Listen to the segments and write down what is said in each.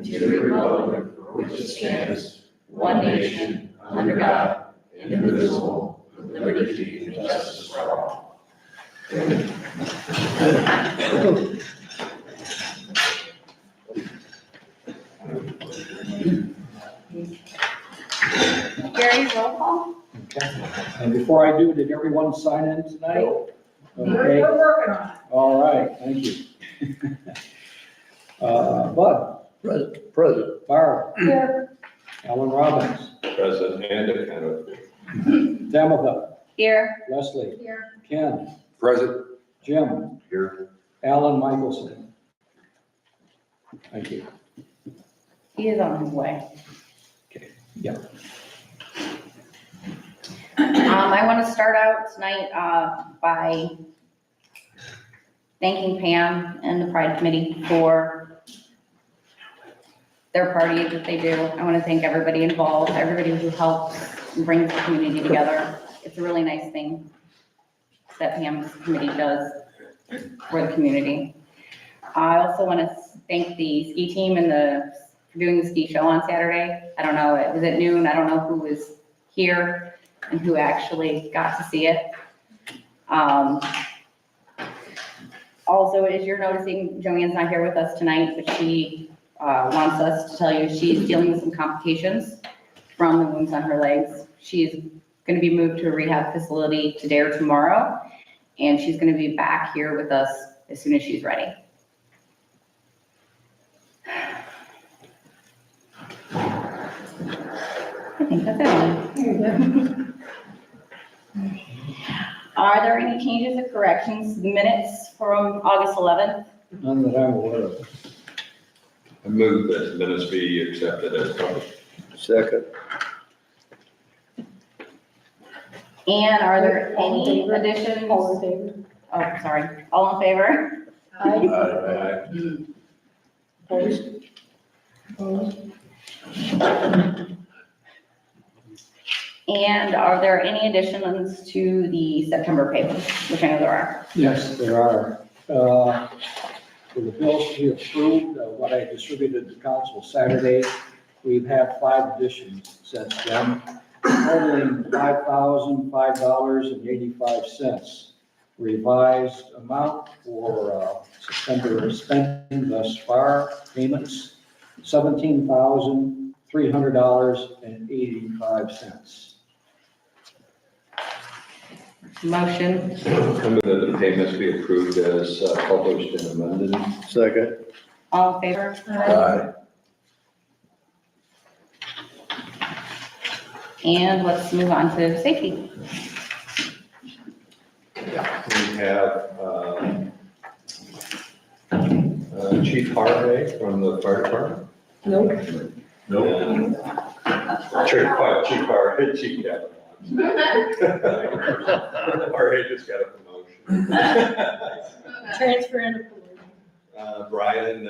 and to the republic for which it stands, one nation, under God, indivisible, with liberty and justice for all. Gary, roll call? Okay. And before I do, did everyone sign in tonight? Okay. We're working on it. All right, thank you. Bud, Present. Barb, Here. Alan Robbins, Present and accountable. Tamitha, Here. Leslie, Here. Ken, Present. Jim, Here. Alan Michelson. Thank you. He is on his way. Yeah. I want to start out tonight by thanking Pam and the Pride Committee for their party that they do. I want to thank everybody involved, everybody who helps and brings the community together. It's a really nice thing that Pam's committee does for the community. I also want to thank the ski team and for doing the ski show on Saturday. I don't know, it was at noon. I don't know who was here and who actually got to see it. Also, as you're noticing, Joanne's not here with us tonight, but she wants us to tell you she's dealing with some complications from the wounds on her legs. She's going to be moved to a rehab facility today or tomorrow, and she's going to be back here with us as soon as she's ready. I think that's it. Are there any changes or corrections to the minutes from August 11th? None that I'm aware of. I move that the minutes be accepted as published. Second. And are there any All in favor? additions? All in favor? Oh, sorry. All in favor? Aye. Opposed? Opposed? And are there any additions to the September payments, which I know there are? Yes, there are. For the bills to be approved, what I distributed to council Saturday, we've had 5 additions since then, totaling $5,005.85. Revised amount for September spending thus far, payments, $17,300.85. Motion. I move that the payments be approved as published and amended. Second. All in favor? Aye. And let's move on to safety. We have Chief Harvey from the fire department. Nope. And Chief Harvey, Chief Captain. Harvey just got a promotion. Transfer and approval. Brian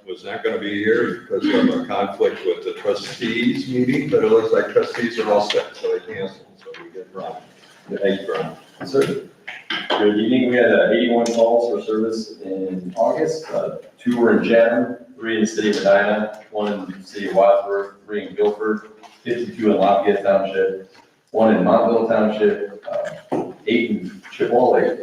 was not going to be here because of a conflict with the trustees meeting, but it looks like trustees are all set, so they canceled, so we get Brian. Thanks, Brian. Sir. Good evening. We had 81 calls for service in August. 2 were in Chatham, 3 in the city of Medina, 1 in the city of Wadsworth, 3 in Guilford, 52 in Lafayette Township, 1 in Montville Township, 8 in Chippewa,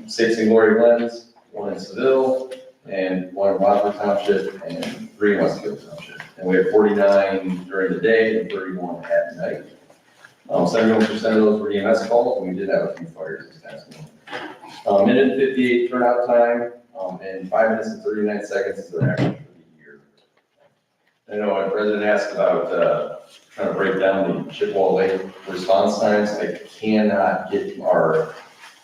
6 in Glory Glens, 1 in Seville, and 1 in Wadsworth Township, and 3 in Westfield Township. And we had 49 during the day and 31 at night. 71% of those were EMS calls, and we did have a few fires this past month. Minute 58 turnout time, and 5 minutes and 39 seconds is their average for the year. I know a resident asked about trying to break down the Chippewa Lake response times. I cannot get our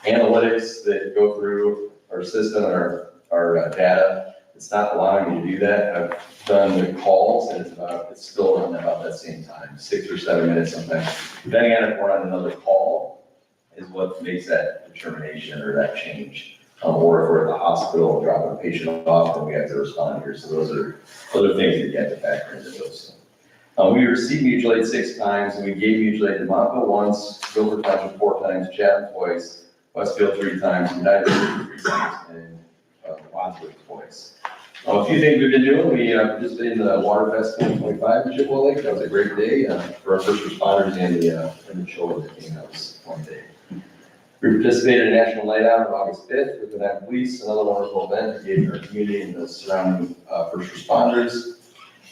analytics that go through our system, our data. It's not allowing me to do that. I've done the calls, and it's still running about that same time, 6 or 7 minutes sometimes. Depending on if we're on another call is what makes that determination or that change. Or if we're at the hospital dropping a patient off, then we have to respond here. So those are other things that you have to factor into those. We received mutual aid 6 times, and we gave mutual aid to Montville once, Guilford Township 4 times, Chatham twice, Westfield 3 times, United 3 times, and Wadsworth twice. A few things we've been doing, we participated in the Water Fest 2025 in Chippewa Lake. That was a great day for our first responders and the children that came out. It was a fun day. We participated in a National Night Out on August 5th with the Night Police, another wonderful event that gave our community and the surrounding first responders.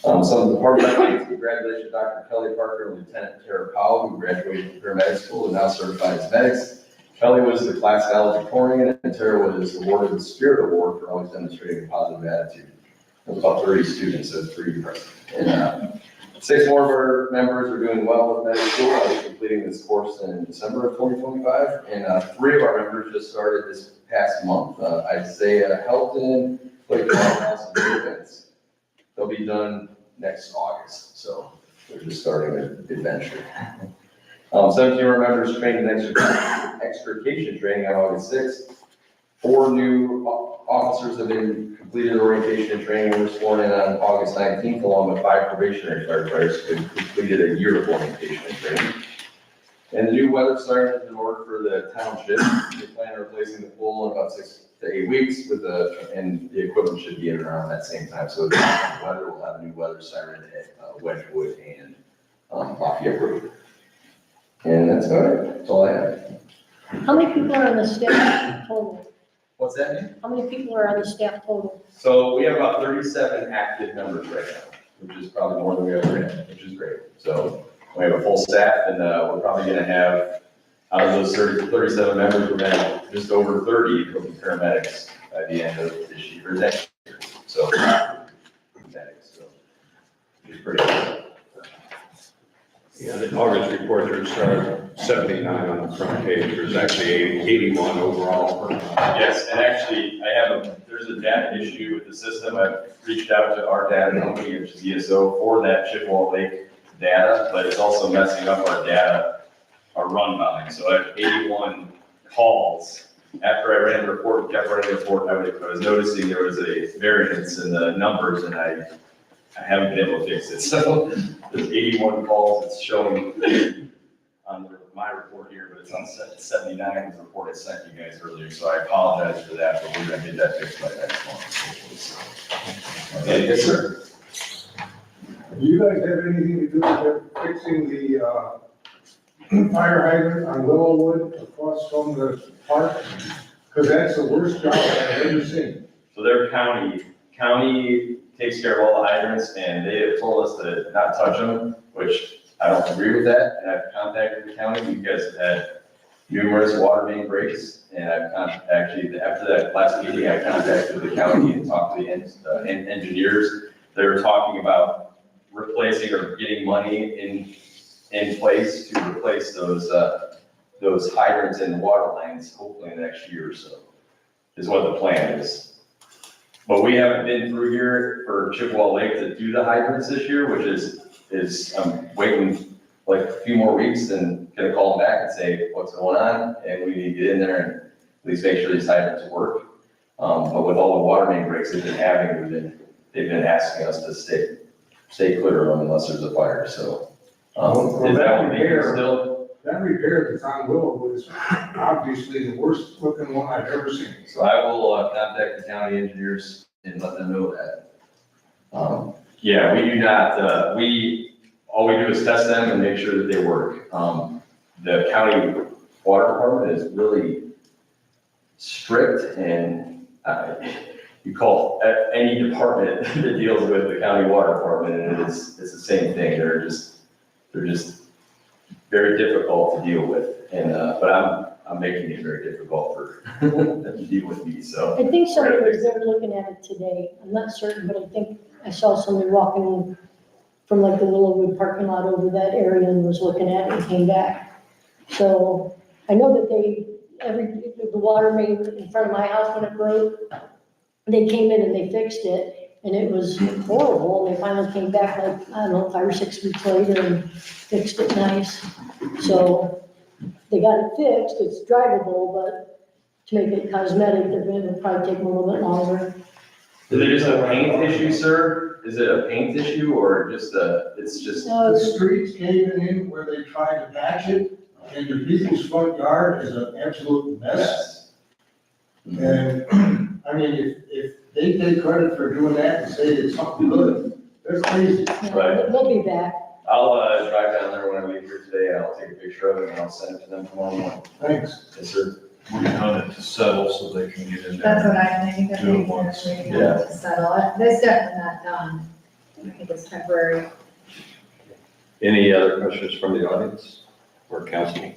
Some of the department highlights, congratulations to Dr. Kelly Parker and Lieutenant Tara Powell, who graduated from paramedic school and now certified as medics. Kelly was the class valedictorian, and Tara was awarded the Spirit Award for always demonstrating a positive attitude. There was about 30 students, so it's pretty impressive. And 6 more of our members are doing well with medical school, completing this course in December of 2025. And 3 of our members just started this past month. Isaiah Helton, Blake House, and events. They'll be done next August, so they're just starting their adventure. 17 of our members trained in extrication training on August 6th. 4 new officers have been completed orientation and training and were sworn in on August 19th, along with 5 probationary firefighters who completed a year of orientation and training. And the new weather siren has been ordered for the township. We plan on replacing the pole in about 6 to 8 weeks and the equipment should be in around that same time. So the weather will have a new weather siren at Wedgewood and Lafayette Road. And that's about it. That's all I have. How many people are on the staff total? What's that mean? How many people are on the staff total? So we have about 37 active members right now, which is probably more than we ever had, which is great. So we have a full staff, and we're probably going to have, out of those 37 members, we're going to have just over 30 will be paramedics by the end of this year, or next year. So, paramedics, so, which is pretty good. Yeah, the August report, there's 79 on the front page, there's actually 81 overall. Yes, and actually, there's a data issue with the system. I've reached out to our data company, which is ESO, for that Chippewa Lake data, but it's also messing up our data, our run volume. So I have 81 calls. After I ran the report, kept running the report, I was noticing there was a variance in the numbers, and I haven't been able to fix it. So there's 81 calls, it's showing on my report here, but it's on 79, the report I sent you guys earlier. So I apologize for that, but we're gonna get that fixed by next month. Okay, yes, sir. Do you guys have anything to do with fixing the fire hydrant on Willowwood across from the park? Because that's the worst job I've ever seen. So their county takes care of all the hydrants, and they have told us to not touch them, which I don't agree with that. And I've contacted the county. You guys have had numerous water main breaks, and actually, after that last meeting, I contacted the county and talked to the engineers. They were talking about replacing or getting money in place to replace those hydrants and water lines, hopefully in the next year or so, is what the plan is. But we haven't been through here for Chippewa Lake to do the hydrants this year, which is I'm waiting like a few more weeks and gonna call them back and say what's going on, and we need to get in there and at least make sure these hydrants work. But with all the water main breaks they've been having, they've been asking us to stay clear of them unless there's a fire, so. Is that one here still? That repair that's on Willowwood is obviously the worst looking one I've ever seen. So I will contact the county engineers and let them know that. Yeah, we do not, all we do is test them and make sure that they work. The county water department is really strict, and you call any department that deals with the county water department, and it's the same thing. They're just very difficult to deal with, and but I'm making it very difficult for them to deal with me. So I think somebody was there looking at it today. I'm not certain, but I think I saw somebody walking from like the Willowwood parking lot over that area and was looking at it and came back. So I know that the water main in front of my house when it broke, they came in and they fixed it, and it was horrible. And they finally came back like, I don't know, 5 or 6 weeks later and fixed it nice. So they got it fixed, it's drivable, but to make it cosmetic, it'll probably take them a little bit longer. is it just a paint issue, sir? Is it a paint issue or just it's just? The streets caving in where they tried to patch it, and your people's front yard is an absolute mess. Yes. And, I mean, if they take credit for doing that and say it's something good. They're crazy. Right. They'll be back. I'll, drive down there when I leave here today, and I'll take a picture of it, and I'll send it to them tomorrow morning. Thanks. Yes, sir. Working on it to settle so they can get in That's there. what I think, that Do it we once. waiting Yeah. to settle it. That's definitely not done. I think it's temporary. Any other questions from the audience or council?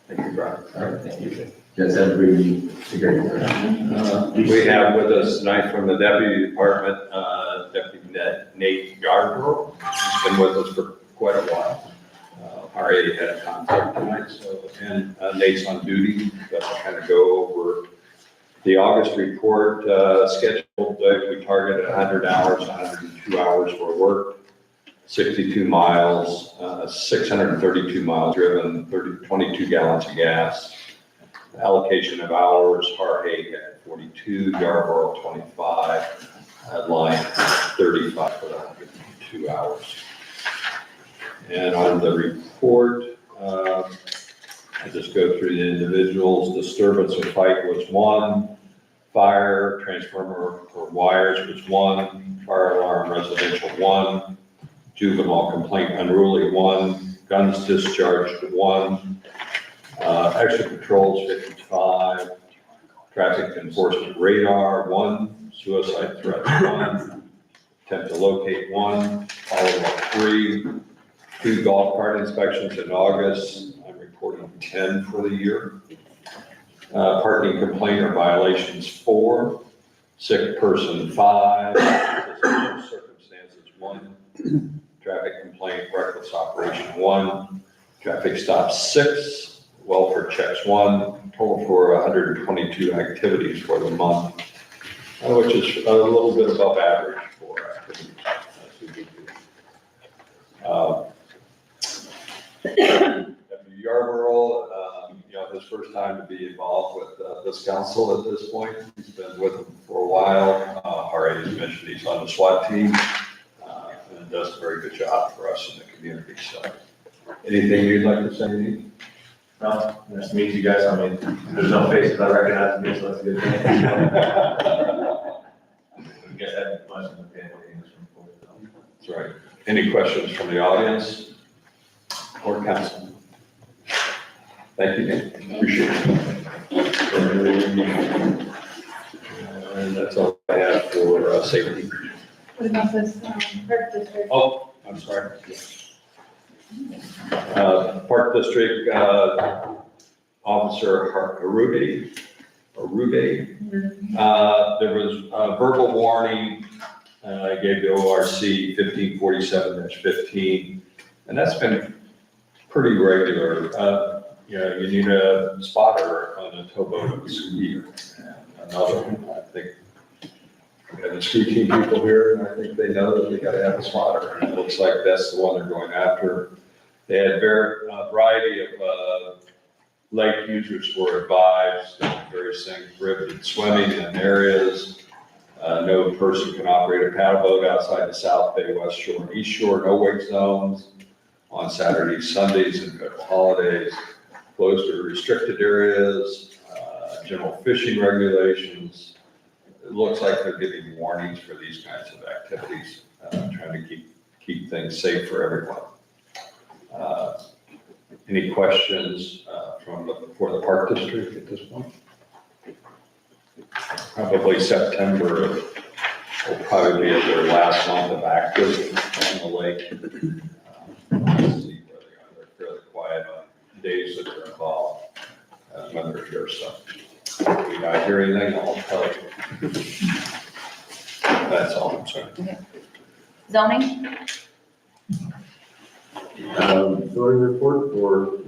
Thank you, Brian. All right, thank you. Yes, everybody, We have with us tonight from the deputy department, Deputy Nate Yarborough. He's been with us for quite a while. RA had a conflict tonight, so, and Nate's on duty, but I'll kind of go over the August report, scheduled, we targeted 100 hours, 102 hours for work, 62 miles, 632 miles driven, 22 gallons of gas. Allocation of hours, Harhaig at 42, Yarborough 25, Line 35 for the 102 hours. And on the report, I just go through the individuals. Disturbance or fight was 1, fire, transformer or wires was 1, fire alarm residential 1, juvenile complaint unruly 1, guns discharged 1, extra patrols 55, traffic enforcement radar 1, suicide threat 1, attempt to locate 1, follow-up 3, 2 golf cart inspections in August. I'm reporting 10 for the year. Parking complaint or violations 4, sick person 5, circumstances 1, traffic complaint, reckless operation 1, traffic stop 6, welfare checks 1, total for 122 activities for the month, which is a little bit above average for activities. Deputy Yarborough, his first time to be involved with this council at this point. He's been with them for a while. RA has mentioned he's on the SWAT team and does a very good job for us in the community. So, anything you'd like to say, Nate? No, nice to meet you guys. I mean, there's no faces I recognize me, so that's a good thing. I guess I have much in the family English before. That's right. Any questions from the audience or council? Thank you, Nate. Appreciate it. And that's all I have for safety. What about this, park district? Oh, I'm sorry. Park District Officer Arube, there was a verbal warning I gave to ORC 1547-15, and that's been pretty regular. You need a spotter on a towboat of a ski. And another one, I think, we have the ski team people here, and I think they know that they gotta have a spotter, and it looks like that's the one they're going after. They had a variety of lake users were advised, various things, prohibited swimming in areas. No person can operate a paddle boat outside the South Bay, West Shore, and East Shore, no wake zones on Saturdays, Sundays, and federal holidays. Closed or restricted areas, general fishing regulations. It looks like they're giving warnings for these kinds of activities, trying to keep things safe for everyone. Any questions for the Park District at this point? Probably September will probably be their last month of active on the lake. Let's see where they are. They're fairly quiet on days that they're involved when they're here. So if you not hear anything, I'll tell you. That's all I'm saying. Zoning? Zoning report for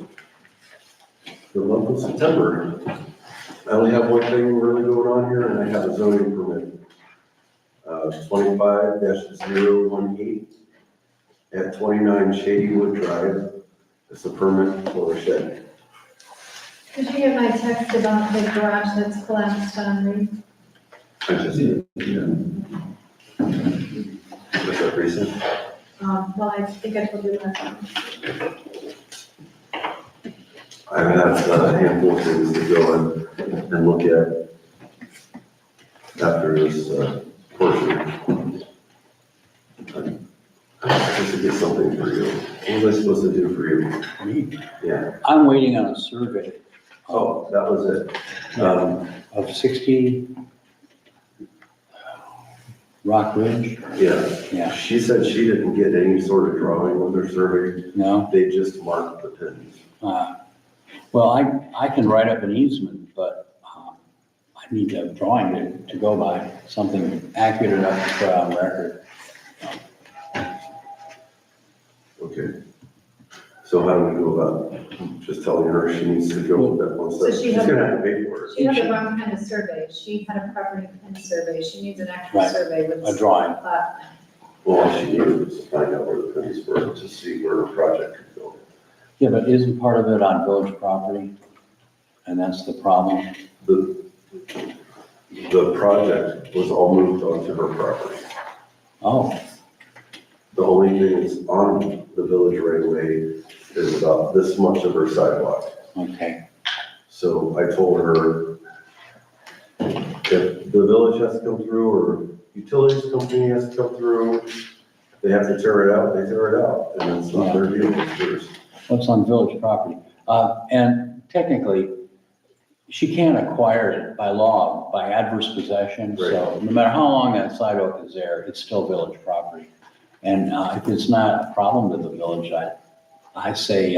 the month of September. I only have one thing really going on here, and I have a zoning permit. 25-018 at 29 Shadywood Drive. It's a permit for a shed. Did you get my text about the garage that's collapsed on me? I just, yeah. Was that recent? Well, I think I told you last time. I have a handful of things to go and look at. after this portion. I'm supposed to get something for you. What was I supposed to do for you? Me? Yeah, I'm waiting on a survey oh, that was it. of 60 Rock Ridge. Yeah, Yeah, she said she didn't get any sort of drawing with her survey. no? They just marked the pins. Well, I can write up an easement, but I need a drawing to go by, something accurate enough to put on record. Okay. So how do we go about just telling her she needs to go with that one So step? she She's had- gonna have to pay for it. She had the wrong kind of survey. She had a property kind of survey. She needs an actual Right. survey with. A drawing. Plot. Well, all she needed was to find out where the pins were to see where her project could go. Yeah, but isn't part of it on village property? And that's the problem? The project was all moved onto her property. Oh, The only thing that's on the village right away is about this much of her sidewalk. okay. So I told her if the village has to come through or utilities company has to come through, they have to tear it out, they tear it out. And it's not their deal, it's yours. What's on village property? And technically, she can't acquire it by law, by adverse possession. So no matter how long that sidewalk is there, it's still village property. And if it's not a problem to the village, I say,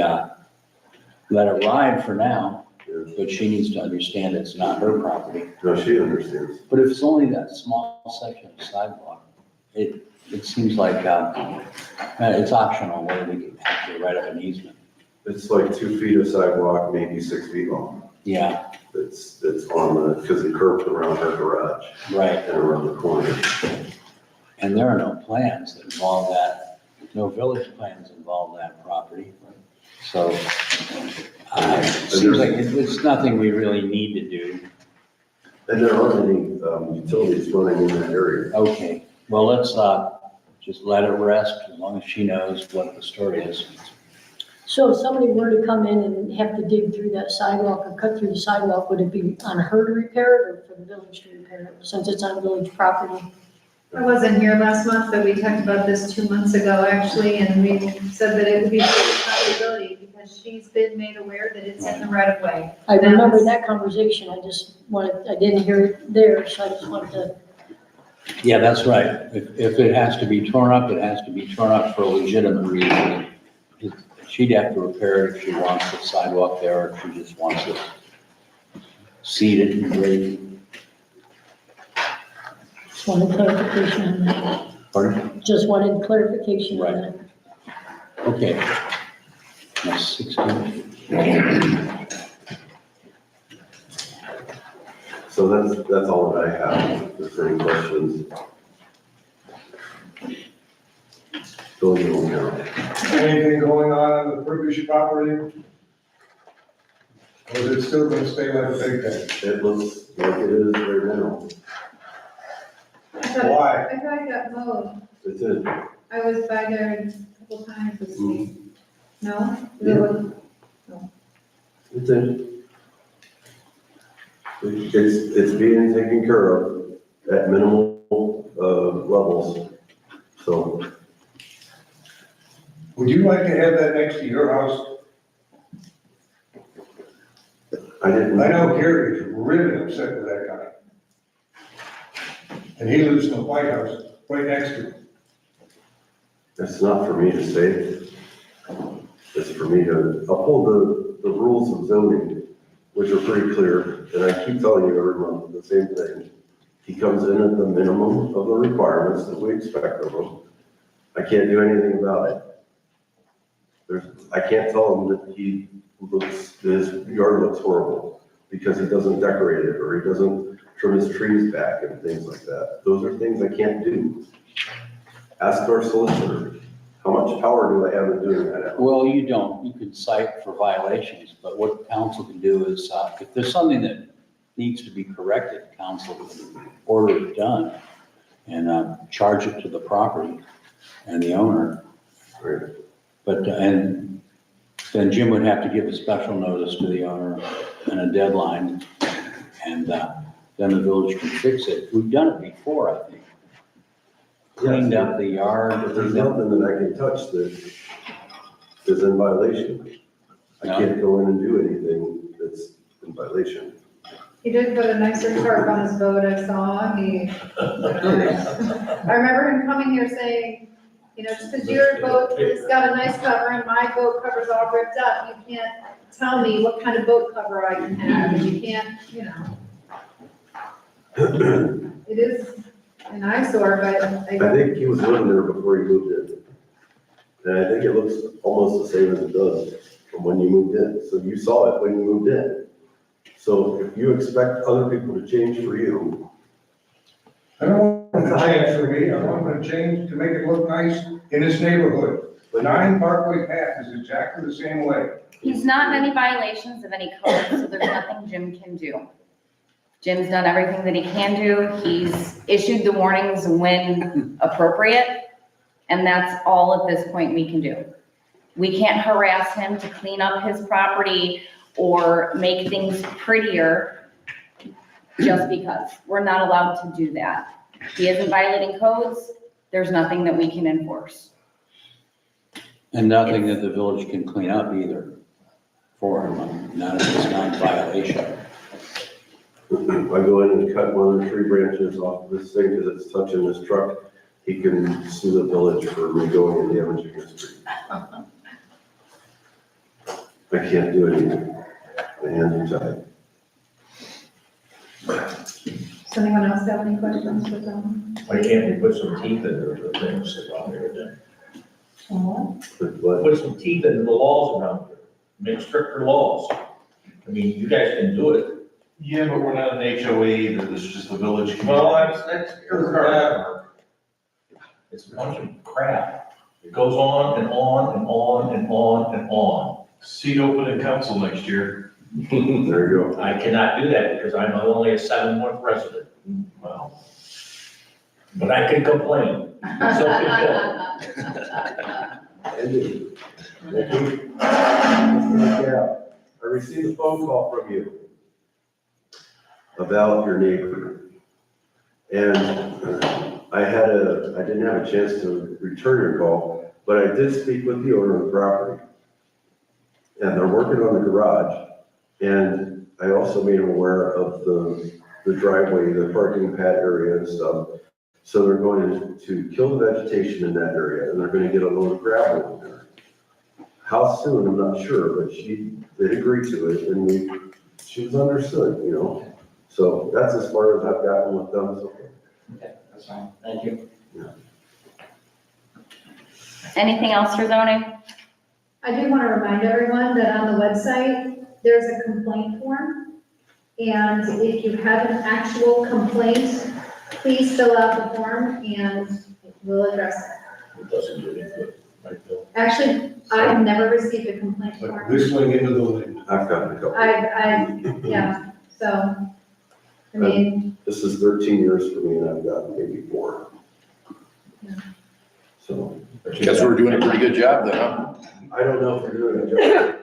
let it ride for now, but she needs to understand it's not her property. No, she understands. But if it's only that small section of sidewalk, it seems like it's optional whether we can actually write up an easement. It's like 2 feet of sidewalk, maybe 6 feet long. Yeah, It's on the, because it curved around her garage right. and around the corner. And there are no plans that involve that, no village plans involve that property. So it seems like it's nothing we really need to do. And there aren't any utilities running in that area. Okay, well, let's just let it rest as long as she knows what the story is. So if somebody were to come in and have to dig through that sidewalk or cut through the sidewalk, would it be on her to repair it or for the village to repair it, since it's on village property? I wasn't here last month, but we talked about this 2 months ago, actually, and we said that it would be a responsibility because she's been made aware that it's in the right of way. I remember that conversation, I didn't hear it there, so I just wanted to. Yeah, that's right. If it has to be torn up, it has to be torn up for a legitimate reason. She'd have to repair it if she wants the sidewalk there, or if she just wants it seeded and graded. Just wanted clarification on that. Pardon? Just wanted clarification on Right. that. Okay. That's 16. So that's all that I have. If there's any questions. Bill, you don't know. Anything going on the Purkish property? Or is it still gonna stay like a big thing? It looks like it is right now. Why? I thought it got mowed. It's in. I was by there a couple times this week. No? Yeah. It's in. It's being taken care of at minimal levels. So Would you like to have that next to your house? I didn't. I know Gary's really upset with that guy. And he lives in the White House, right next to him. It's not for me to say. It's for me to uphold the rules of zoning, which are pretty clear. And I keep telling you every month the same thing. He comes in at the minimum of the requirements that we expect of him. I can't do anything about it. I can't tell him that his yard looks horrible because he doesn't decorate it or he doesn't trim his trees back and things like that. Those are things I can't do. Ask our solicitor, how much power do I have in doing that? Well, you don't. You can cite for violations, but what council can do is, if there's something that needs to be corrected, council can order it done and charge it to the property and the owner. Right. But, and then Jim would have to give a special notice to the owner and a deadline. And then the village can fix it. We've done it before, I think. Cleaned up the yard. But there's nothing that I can touch that is in violation. I No. can't go in and do anything that's in violation. He did put a nicer tarp on his boat, I saw, I remember him coming here saying, you know, just because your boat has got a nice cover and my boat cover's all ripped up, you can't tell me what kind of boat cover I can have, and you can't, you know. It is an eyesore, but I think he was living there before he moved in. And I think it looks almost the same as it does from when you moved in. So you saw it when you moved in. So if you expect other people to change for you, I don't want them to change for me, I want them to change to make it look nice in this neighborhood. The 9 Parkway Path is exactly the same way. He's not in any violations of any code, so there's nothing Jim can do. Jim's done everything that he can do. He's issued the warnings when appropriate, and that's all at this point we can do. We can't harass him to clean up his property or make things prettier just because. We're not allowed to do that. He isn't violating codes. There's nothing that we can enforce. And nothing that the village can clean up either for him, not if it's not in violation. I go in and cut one of the tree branches off of this thing because it's touching this truck, he can sue the village for me going and damaging his tree. I can't do anything. My hands are tied. does anyone else have any questions for them? Why can't we put some teeth into the things around there then? But Put some teeth into the laws around there, make stricter laws. I mean, you guys can do it. Yeah, but we're not an HOA, this is just the village. Well, that's your crap. It's a bunch of crap. It goes on and on and on and on and on. Seat open in council next year. there you go. I cannot do that because I'm only a 7-month resident. Well, but I can complain. So can Andy, Nikki, yeah, I received a phone call from you about your neighbor. And I didn't have a chance to return your call, but I did speak with the owner of the property. And they're working on the garage. And I also made them aware of the driveway, the parking pad area and stuff. So they're going to kill the vegetation in that area, and they're gonna get a load of gravel in there. How soon, I'm not sure, but she did agree to it, and she was understood, you know? So that's as far as I've gotten with them so far. Okay, that's fine, thank you. Anything else for zoning? I do want to remind everyone that on the website, there's a complaint form. And if you have an actual complaint, please fill out the form and we'll address it. It doesn't do any good, right, Bill? Actually, I've never received a complaint Like form. whistling into the wind. I've gotten a couple. Yeah, so, I mean, This is 13 years for me, and I've gotten maybe 4. Yeah. So, Guess we're doing a pretty good job then, huh? I don't know if we're doing a job.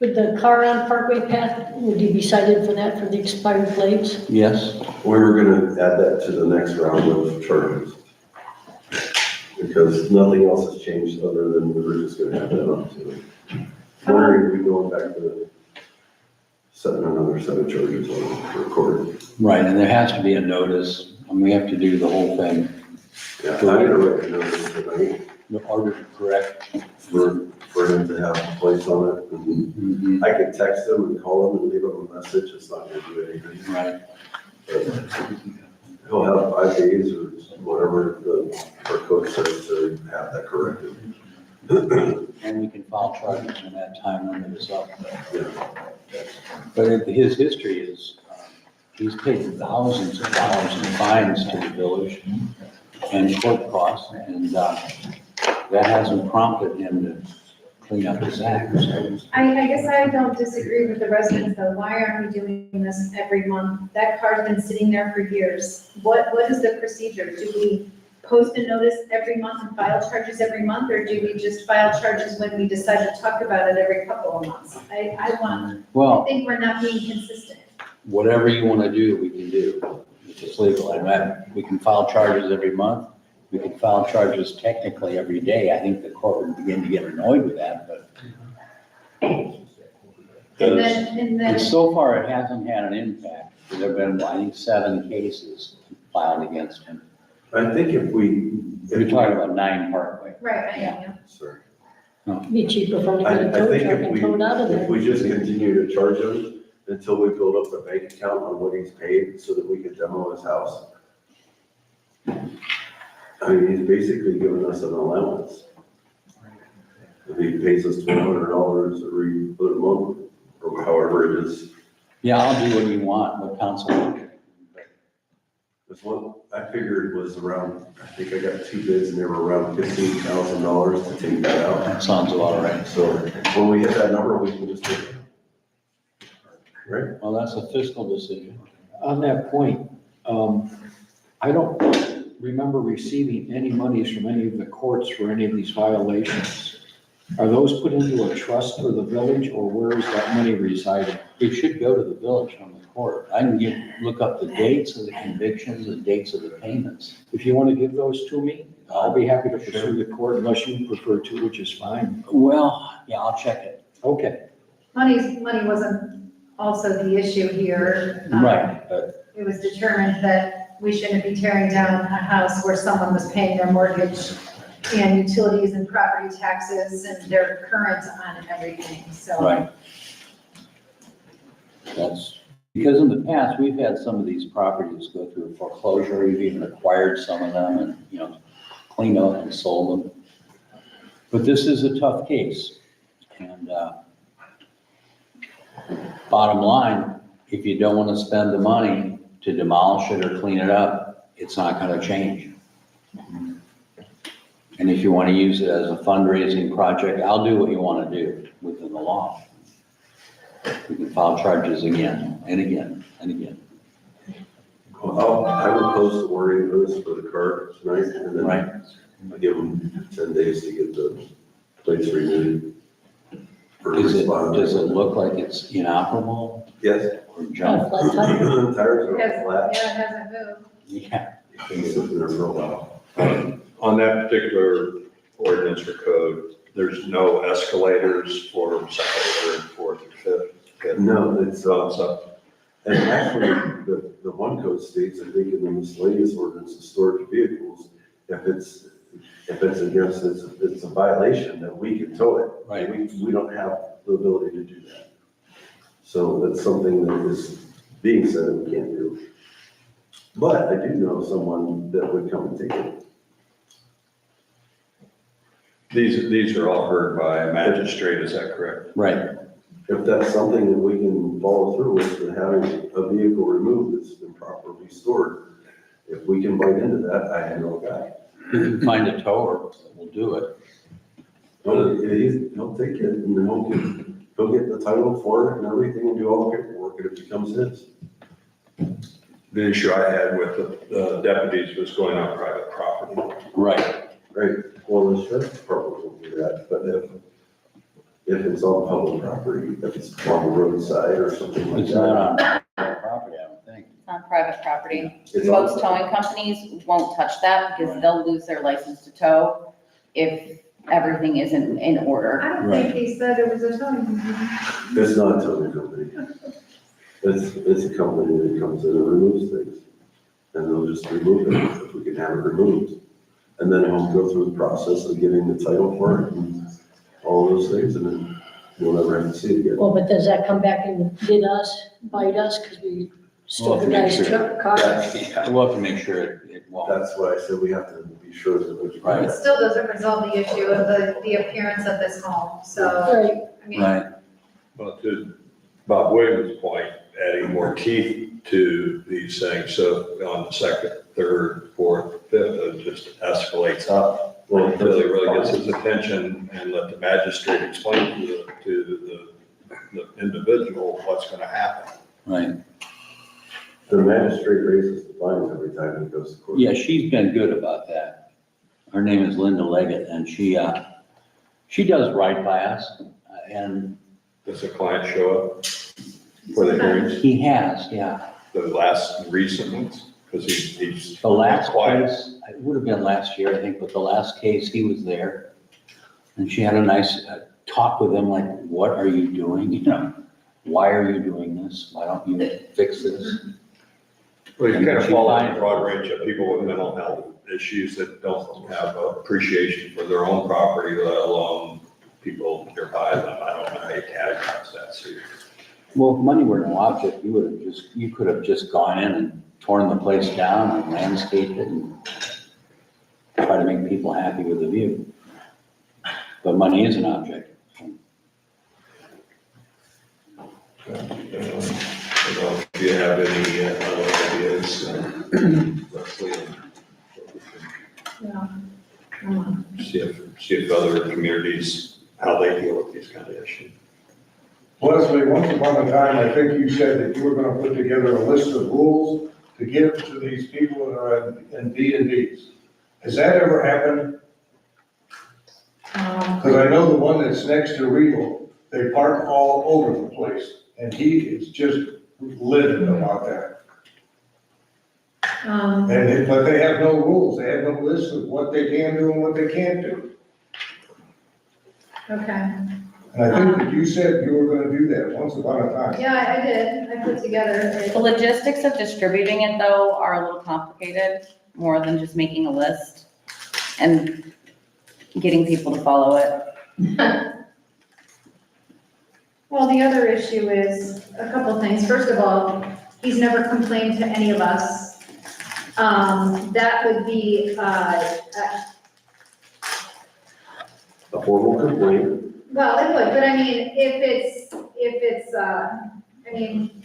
With the car on Parkway Path, would you be cited for that, for the expired plates? Yes, We were gonna add that to the next round of charges. Because nothing else has changed other than we were just gonna add that on to it. Wondering if we going back to setting another set of charges on recording. right, and there has to be a notice, and we have to do the whole thing. Yeah, I'm gonna write a notice tonight The order to correct. for him to have a place on it. And Mhm, I can text him and call him and leave him a message, it's not gonna do anything. right, But he'll have 5 days or whatever our code says to have that corrected. and we can file charges when that time limit is up. Yeah. But his history is, he's paid thousands of dollars in fines to the village and court costs, and that hasn't prompted him to clean up his act. So I guess I don't disagree with the residents though. Why aren't we doing this every month? That car's been sitting there for years. What is the procedure? Do we post a notice every month and file charges every month, or do we just file charges when we decide to talk about it every couple of months? I Well, think we're not being consistent. whatever you want to do, we can do. It's legal. We can file charges every month. We can file charges technically every day. I think the court would begin to get annoyed with that, but. And so far, it hasn't had an impact. There've been, I think, 7 cases filed against him. I think if we. You're talking about 9 Parkway. Right, yeah. Sorry. Be cheaper for them to I get a tow think truck if and tow it out of if there. we just continue to charge him until we build up the bank account on what he's paid so that we can demo his house. I mean, he's basically giving us an allowance. If he pays us $1,200 every other month, or however it is. Yeah, I'll do what you want, what council. That's what I figured was around, I think I got 2 bids and they were around $15,000 to take that out. That sounds about right. So when we hit that number, we can just take it. Right? Well, that's a fiscal decision. On that point, I don't remember receiving any monies from any of the courts for any of these violations. Are those put into a trust for the village, or where is that money residing? It should go to the village from the court. I can look up the dates of the convictions, the dates of the payments. If you want to give those to me, I'll be happy to pursue the court unless you prefer to, which is fine. Well, yeah, I'll check it. Okay. Money wasn't also the issue here. Right, but It was determined that we shouldn't be tearing down a house where someone was paying their mortgage and utilities and property taxes, and they're current on everything, so. right. That's, because in the past, we've had some of these properties go through foreclosure. We've even acquired some of them and, cleaned up and sold them. But this is a tough case. And bottom line, if you don't want to spend the money to demolish it or clean it up, it's not going to change. And if you want to use it as a fundraising project, I'll do what you want to do within the law. We can file charges again and again and again. Well, I will post the wording notice for the card tonight, and then Right. I'll give them 10 days to get the plates renewed. For Does response. it look like it's inoperable Yes. or Got a junk? flat tire. Tires are Because, flat. yeah, it hasn't moved. Yeah. It's been sitting there for a while. On that particular ordinance or code, there's no escalators for second, third, fourth, or fifth. No, it's, So, and actually, the one code states, I think in the miscellaneous ordinance of storage vehicles, if it's against, it's a violation, that we can tow it. Right. We don't have the ability to do that. So that's something that is being said that we can't do. But I do know someone that would come and take it. these are all heard by a magistrate, is that correct? Right. If that's something that we can follow through with, and having a vehicle removed that's been properly stored, if we can bite into that, I know a guy. You can find a tower that will do it. He'll take it and then he'll get the title for it and everything and do all the paperwork and it becomes his. The issue I had with the deputies was going on private property. Right. Right, well, the sheriff's department will do that, but if it's on public property, if it's on the roadside or something like It's not that. on private property, I don't think. It's on private property. It's Most on- towing companies won't touch that because they'll lose their license to tow if everything isn't in order. I don't think he said it was a towing company. It's not a towing company. It's a company that comes in and removes things. And they'll just remove it if we can have it removed. And then we'll go through the process of getting the title for it and all those things, and then we'll never have to see it again. Well, but does that come back and bite us, because we stole the guy's truck, car? Yeah, we'll have to make sure it won't. That's why I said we have to be sure that we. Right. It still doesn't resolve the issue of the appearance of this home, so, Right, I mean, Right. Well, to Bob Williams' point, adding more teeth to these things, so on the second, third, fourth, fifth, it just escalates up. Well, Until he really gets his attention and let the magistrate explain to the individual what's gonna happen. Right. The magistrate raises the fines every time he goes to court. Yeah, she's been good about that. Her name is Linda Leggett, and she does right by us, and Does the client show up for the hearings, he has, yeah. the last recent ones? Because he's The last quiet. case, it would have been last year, I think, but the last case, he was there. And she had a nice talk with him, like, what are you doing? You know, why are you doing this? Why don't you fix this? Well, you And kind of she fall in finds- a broad range of people with mental health issues that don't have appreciation for their own property, let alone people nearby them. I don't know how you categorize that, so. Well, if money were no object, you could have just gone in and torn the place down and landscaped it and try to make people happy with the view. But money is an object. I don't know if you have any other ideas, Leslie, and see if other communities, how they deal with these kind of issues. Leslie, once upon a time, I think you said that you were gonna put together a list of rules to give to these people that are in D&Ds. Has that ever happened? Because I know the one that's next to Regal, they park all over the place, and he is just livid about that. But they have no rules, they have no list of what they can do and what they can't do. Okay, And I think that you said you were gonna do that once upon a time. yeah, I did, I put together, The logistics of distributing it though are a little complicated, more than just making a list and getting people to follow it. well, the other issue is a couple things. First of all, he's never complained to any of us. That would be, A formal complaint, well, it would, but I mean, if it's, I mean,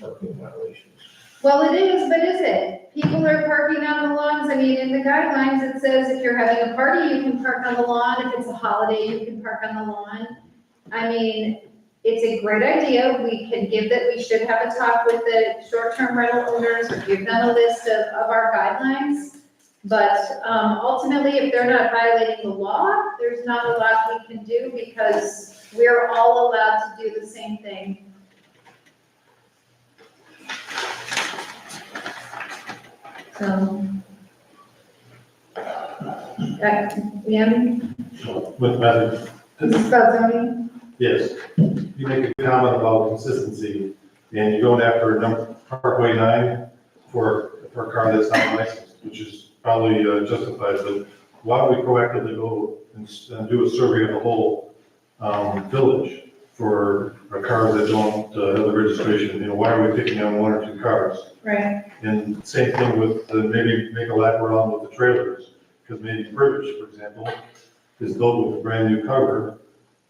well, it is, but is it? People are parking on the lawns. I mean, in the guidelines, it says if you're having a party, you can park on the lawn. If it's a holiday, you can park on the lawn. I mean, it's a great idea. We can give that, we should have a talk with the short-term rental owners, or give them a list of our guidelines. But ultimately, if they're not violating the law, there's not a lot we can do because we're all allowed to do the same thing. So. Ian, With method, is this about zoning? yes. You make a comment about consistency, and you're going after Parkway 9 for a car that's not licensed, which is probably justified, but why don't we proactively go and do a survey of the whole village for our cars that don't have the registration? You know, why are we picking on one or two cars? Right. And same thing with maybe make a lap around with the trailers, because maybe British, for example, is built with a brand new cover.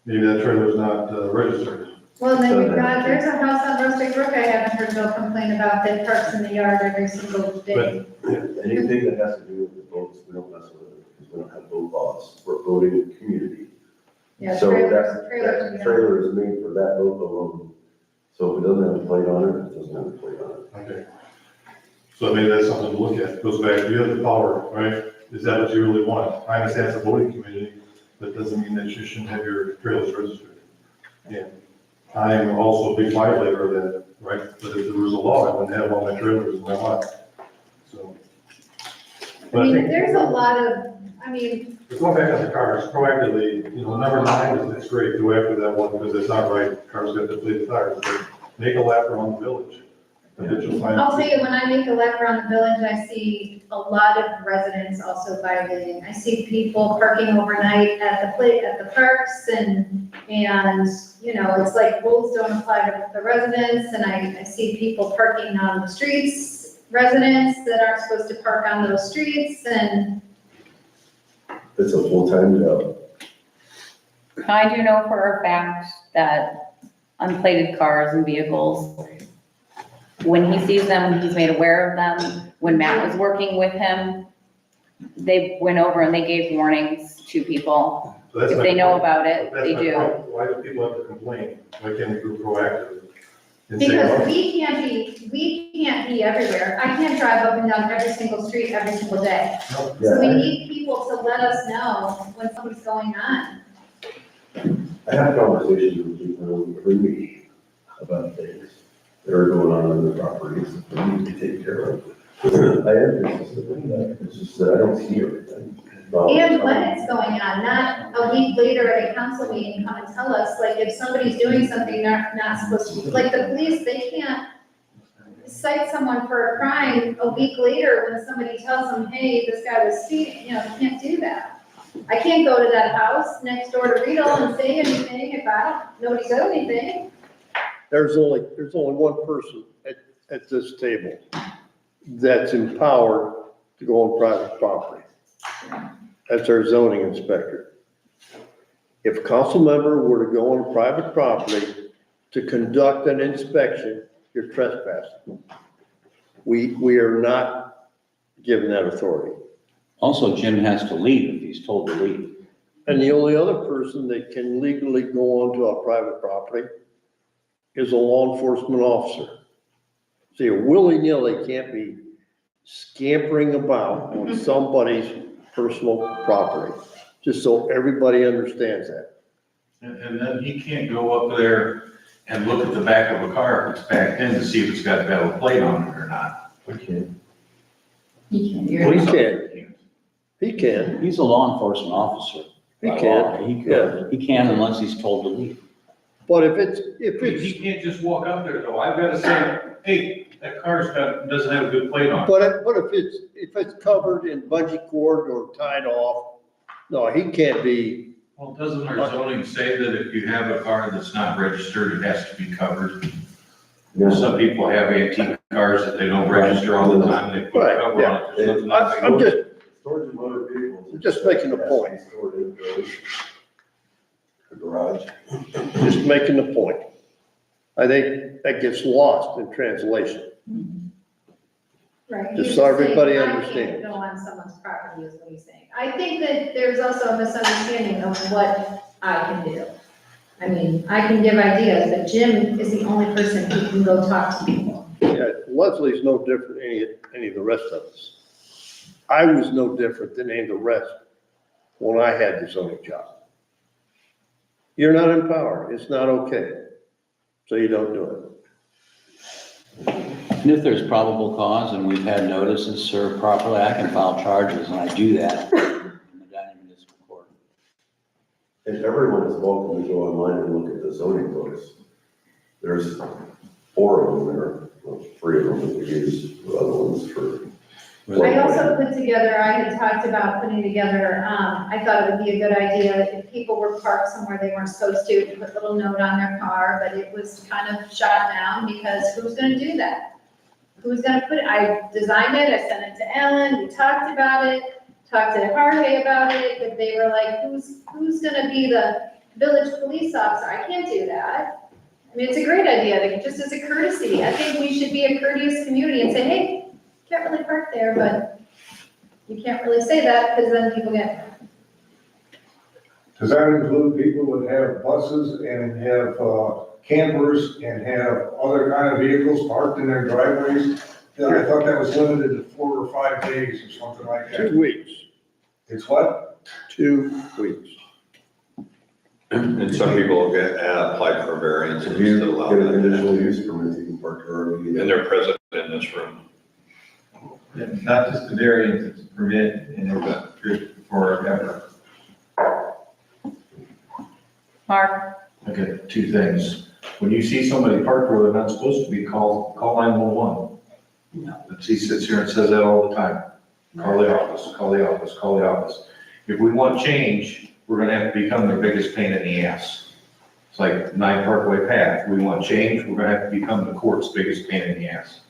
Maybe that trailer is not registered. Well, then we've got, there's a house on Rustic Brook I haven't heard Bill complain about that parks in the yard every single day. anything that has to do with the boats, we don't mess with it, because we don't have boat laws, we're boating community. Yeah, So trailers, that trailers. trailer is made for that boat alone. So if it doesn't have a plate on it, it doesn't have a plate on it. Okay. So maybe that's something to look at. Goes back, you have the power, right? Is that what you really want? I understand it's a voting community, but doesn't mean that you shouldn't have your trailers registered. Yeah. I am also a big violator of that, right? But if there was a law, I wouldn't have all my trailers in my lot. So. I But I mean, think, there's a lot of, I mean, going back on the cars, proactively, you know, number 9 is great, go after that one, because it's not right. Cars got to play the tires, but make a lap around the village. And then you'll find. I'll tell you, when I make a lap around the village, I see a lot of residents also violating. I see people parking overnight at the parks and, you know, it's like rules don't apply to the residents, and I see people parking on the streets, residents that aren't supposed to park on those streets, and It's a full-time job. I do know for a fact that unplated cars and vehicles, when he sees them, he's made aware of them. When Matt was working with him, they went over and they gave warnings to people. So that's If my they know point. about it, That's they my do. point. Why do people have to complain? Why can't we be proactive? And say, Because well, we can't be everywhere. I can't drive up and down every single street every single day. So we Yeah, need people to let us know when something's going on. I have conversations with people every week about things that are going on in the properties that we need to take care of. I am consistent with that, it's just that I don't see everything. And when it's going on, not a week later at a council meeting, come and tell us, like, if somebody's doing something they're not supposed to, like, the police, they can't cite someone for a crime a week later when somebody tells them, hey, this guy was speeding, you know, they can't do that. I can't go to that house next door to Rito and say anything if nobody said anything. There's only one person at this table that's empowered to go on private property. That's our zoning inspector. If a council member were to go on private property to conduct an inspection, you're trespassing. We are not given that authority. Also, Jim has to leave if he's told to leave. And the only other person that can legally go onto a private property is a law enforcement officer. See, willy-nilly can't be scampering about on somebody's personal property, just so everybody understands that. And then he can't go up there and look at the back of a car if it's backed in to see if it's got a valid plate on it or not. I can't. He can, He's a law enforcement officer. he by can, law. He yeah. could, he can unless he's told to leave. But if He it's, can't just walk up there though. I've got to say, hey, that doesn't have a good plate on it. but if it's covered in bungee cord or tied off, no, he can't be, Well, doesn't our zoning say that if you have a car that's not registered, it has to be covered? No. Some people have antique cars that they don't register all the time, they put a cover on it. There's nothing else they I'm do. Storage of motor vehicles. I'm just making a point. Stored in the garage. just making the point. I think that gets lost in translation. Right. Just He's so saying, everybody I can't understands. go on someone's property is what he's saying. I think that there's also a misunderstanding of what I can do. I mean, I can give ideas, but Jim is the only person who can go talk to people. Yeah, Leslie's no different than any of the rest of us. I was no different than any of the rest when I had the zoning job. You're not empowered, it's not okay, so you don't do it. And if there's probable cause and we've had notices served properly, I can file charges, and I do that in the Medina Municipal Court. And everyone is welcome to go online and look at the zoning books. There's 4 of them there, well, 3 of them that we use, the other ones for. I also put together, I had talked about putting together, I thought it would be a good idea if people were parked somewhere they weren't supposed to put a little note on their car, but it was kind of shot down because who's gonna do that? Who's gonna put it? I designed it, I sent it to Ellen, we talked about it, talked to Jorge about it, but they were like, who's gonna be the village police officer? I can't do that. I mean, it's a great idea, like, just as a courtesy. I think we should be a courteous community and say, hey, can't really park there, but you can't really say that because then people get. Does that include people that have buses and have campers and have other kind of vehicles parked in their driveways? Yeah, I thought that was limited to 4 or 5 days or something like that. 2 weeks, It's what? 2 weeks. And some people get, apply for variances If you that allow get a that. conditional use permit, you can park your RV. And they're present in this room. Not just the variance, it's a permit and it's forever. Mark, I got 2 things. When you see somebody parked where they're not supposed to be, call 911. He sits here and says that all the time. Call the office, call the office, call the office. If we want change, we're gonna have to become their biggest pain in the ass. It's like 9 Parkway Path. We want change, we're gonna have to become the court's biggest pain in the ass.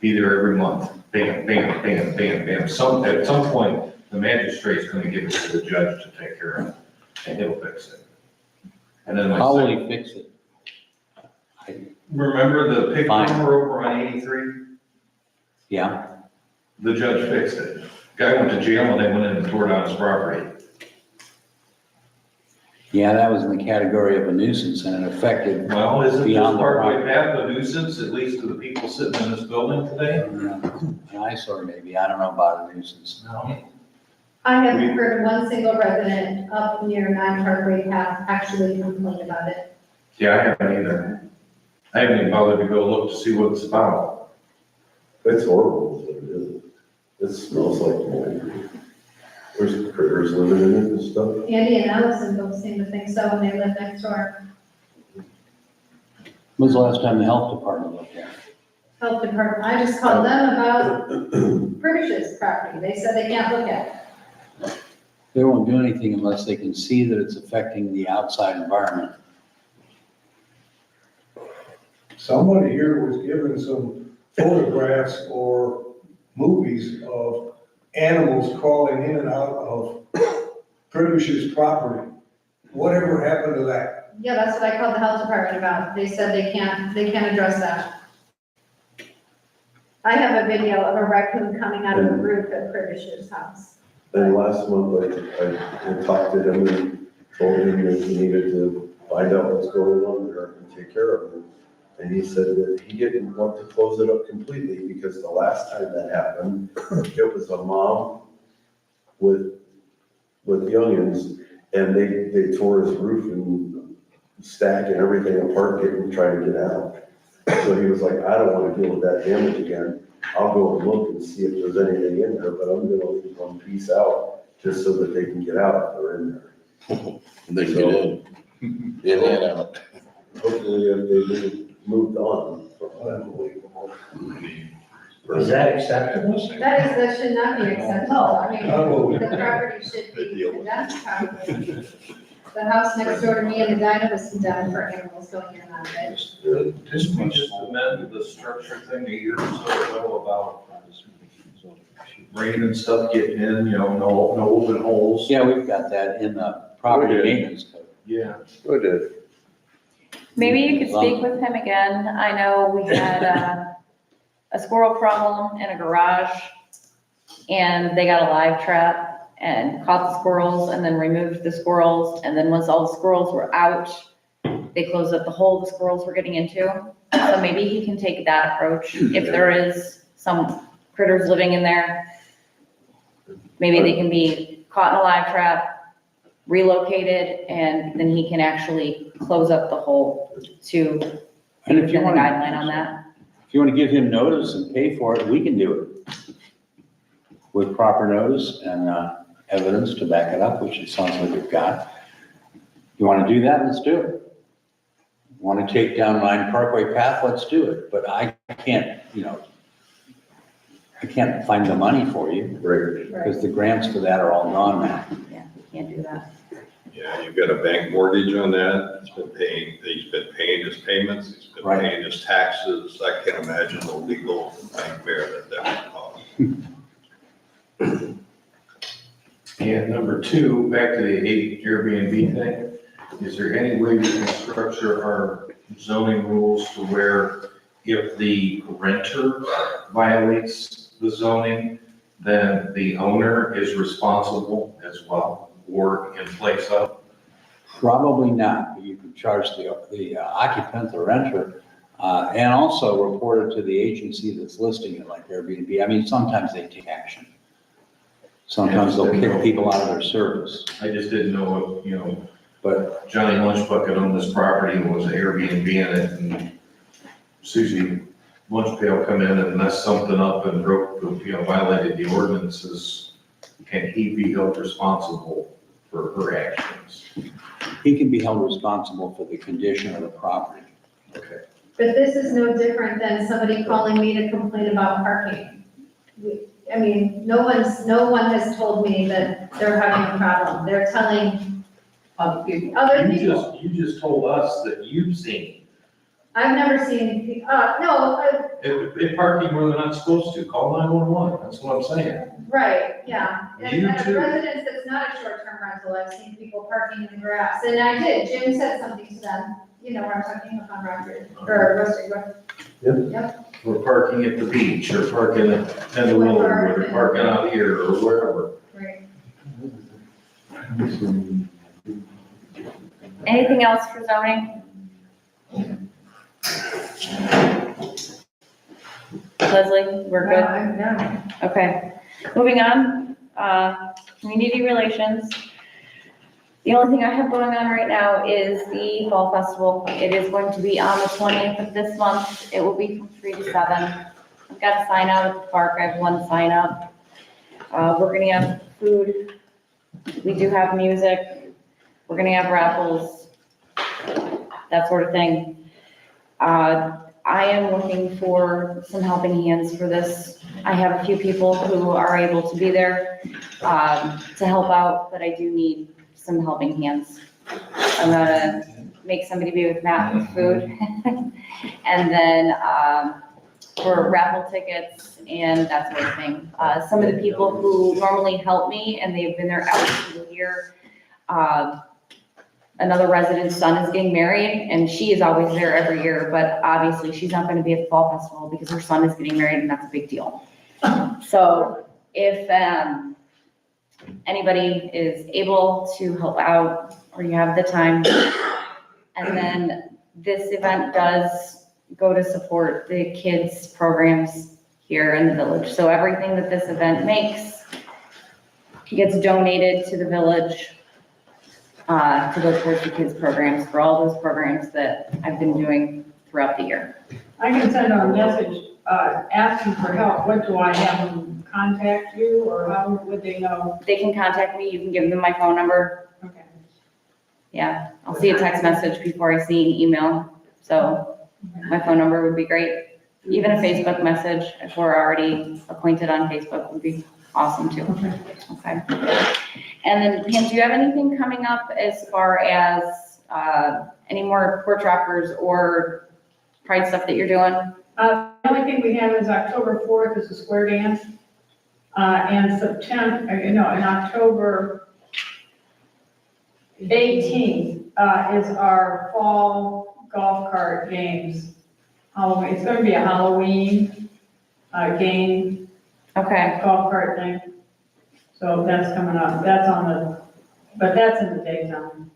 Be there every month, bam, bam, bam, bam, bam. At some point, the magistrate's gonna give it to the judge to take care of, and he'll fix it. And then How will he fix it? remember the pig Fine. farmer over on 83? Yeah, The judge fixed it. Guy went to jail and they went in and tore down his property. Yeah, that was in the category of a nuisance and it affected. Well, isn't this Beyond the Parkway property. Path a nuisance, at least to the people sitting in this building today? An eyesore maybe, I don't know about a nuisance. No. I haven't heard one single resident up near 9 Parkway Path actually complain about it. Yeah, I haven't either. I haven't even bothered to go look to see what it's about. It's horrible, is what it is. It smells like mold. There's critters living in it and stuff. Andy and Allison both seem to think so when they live next door. When's the last time the health department looked at it? Health department, I just called them about British's property. They said they can't look at it. They won't do anything unless they can see that it's affecting the outside environment. Somebody here was given some photographs or movies of animals crawling in and out of British's property. Whatever happened to that? Yeah, that's what I called the health department about. They said they can't address that. I have a video of a raccoon coming out of the roof at British's house. And last month, I talked to him and told him that he needed to find out what's going on there and take care of it. And he said that he didn't want to close it up completely because the last time that happened, it was a mom with youngins, and they tore his roof and stacking everything apart, trying to get out. So he was like, I don't want to deal with that damage again. I'll go and look and see if there's anything in there, but I'm gonna leave one piece out just so that they can get out if they're in there. They get in and out. Hopefully, if they moved on from that. Is that acceptable? That should not be acceptable. I mean, No. the property should be condemned probably. The house next door to me and the Dinah was condemned for animals going in and out of it. Didn't we just amend the structure thing a year or so ago about rain and stuff getting in, no open holes? Yeah, we've got that in the property Okay. maintenance code. Yeah. I did. Maybe you could speak with him again. I know we had a squirrel problem in a garage, and they got a live trap and caught the squirrels and then removed the squirrels. And then once all the squirrels were out, they closed up the hole the squirrels were getting into. So maybe he can take that approach. If there is some critters living in there, maybe they can be caught in a live trap, relocated, and then he can actually close up the hole to And if you within the want, guideline on that. if you want to give him notice and pay for it, we can do it. With proper notice and evidence to back it up, which it sounds like we've got. You want to do that, let's do it. Want to take down 9 Parkway Path, let's do it. But I can't, I can't find the money for you Right. because the grants for that are all gone now. Yeah, we can't do that. Yeah, you've got a bank mortgage on that. He's been paying his payments, he's been Right. paying his taxes. I can't imagine the legal nightmare that would cause. And number 2, back to the Airbnb thing, is there any way we can structure our zoning rules to where if the renter violates the zoning, then the owner is responsible as well, or in place of? Probably not, but you could charge the occupant, the renter, and also report it to the agency that's listing it, like Airbnb. I mean, sometimes they take action. Sometimes they'll kick people out of their service, I just didn't know if, but Johnny Lunch Bucket on this property was Airbnb in it, and Susie Lunch Pail come in and messed something up and broke, violated the ordinances. Can he be held responsible for her actions? he can be held responsible for the condition of the property. Okay. But this is no different than somebody calling me to complain about parking. I mean, no one has told me that they're having a problem. They're telling other people. You just told us that you've seen. I've never seen, If parking where they're not supposed to, call 911, that's what I'm saying. right, yeah. And You at too. a residence that's not a short-term rental, I've seen people parking in the grass. And I did, Jim said something to them, where I'm talking up on Rockford, or Rustic. We're parking at the beach, or parking at Penn or they're parking out here, or wherever. Right. Anything else for zoning? Leslie, we're good? I'm done. Okay, moving on, community relations. The only thing I have going on right now is the fall festival. It is going to be on the 20th of this month. It will be from 3 to 7. I've got a sign out at the park. I have one sign up. We're gonna have food. We do have music. We're gonna have raffles, that sort of thing. I am looking for some helping hands for this. I have a few people who are able to be there to help out, but I do need some helping hands. I'm gonna make somebody be with Matt with food. And then for raffle tickets and that sort of thing. Some of the people who normally help me, and they've been there every single year, another resident's son is getting married, and she is always there every year, but obviously she's not gonna be at the fall festival because her son is getting married, and that's a big deal. So if anybody is able to help out, or you have the time, and then this event does go to support the kids' programs here in the village. So everything that this event makes gets donated to the village to go towards the kids' programs, for all those programs that I've been doing throughout the year. I can send out a message, asking for help. What do I have them contact you, or how would they know? They can contact me, you can give them my phone number. Okay. Yeah, I'll see a text message before I see an email, so my phone number would be great. Even a Facebook message, if we're already acquainted on Facebook, would be awesome too. Okay. And then Pam, do you have anything coming up as far as any more porch rockers or pride stuff that you're doing? The only thing we have is October 4th is a square dance. And in October 18th is our fall golf cart games. Halloween, it's gonna be a Halloween game, Okay, golf cart thing. So that's coming up, but that's in the daytime,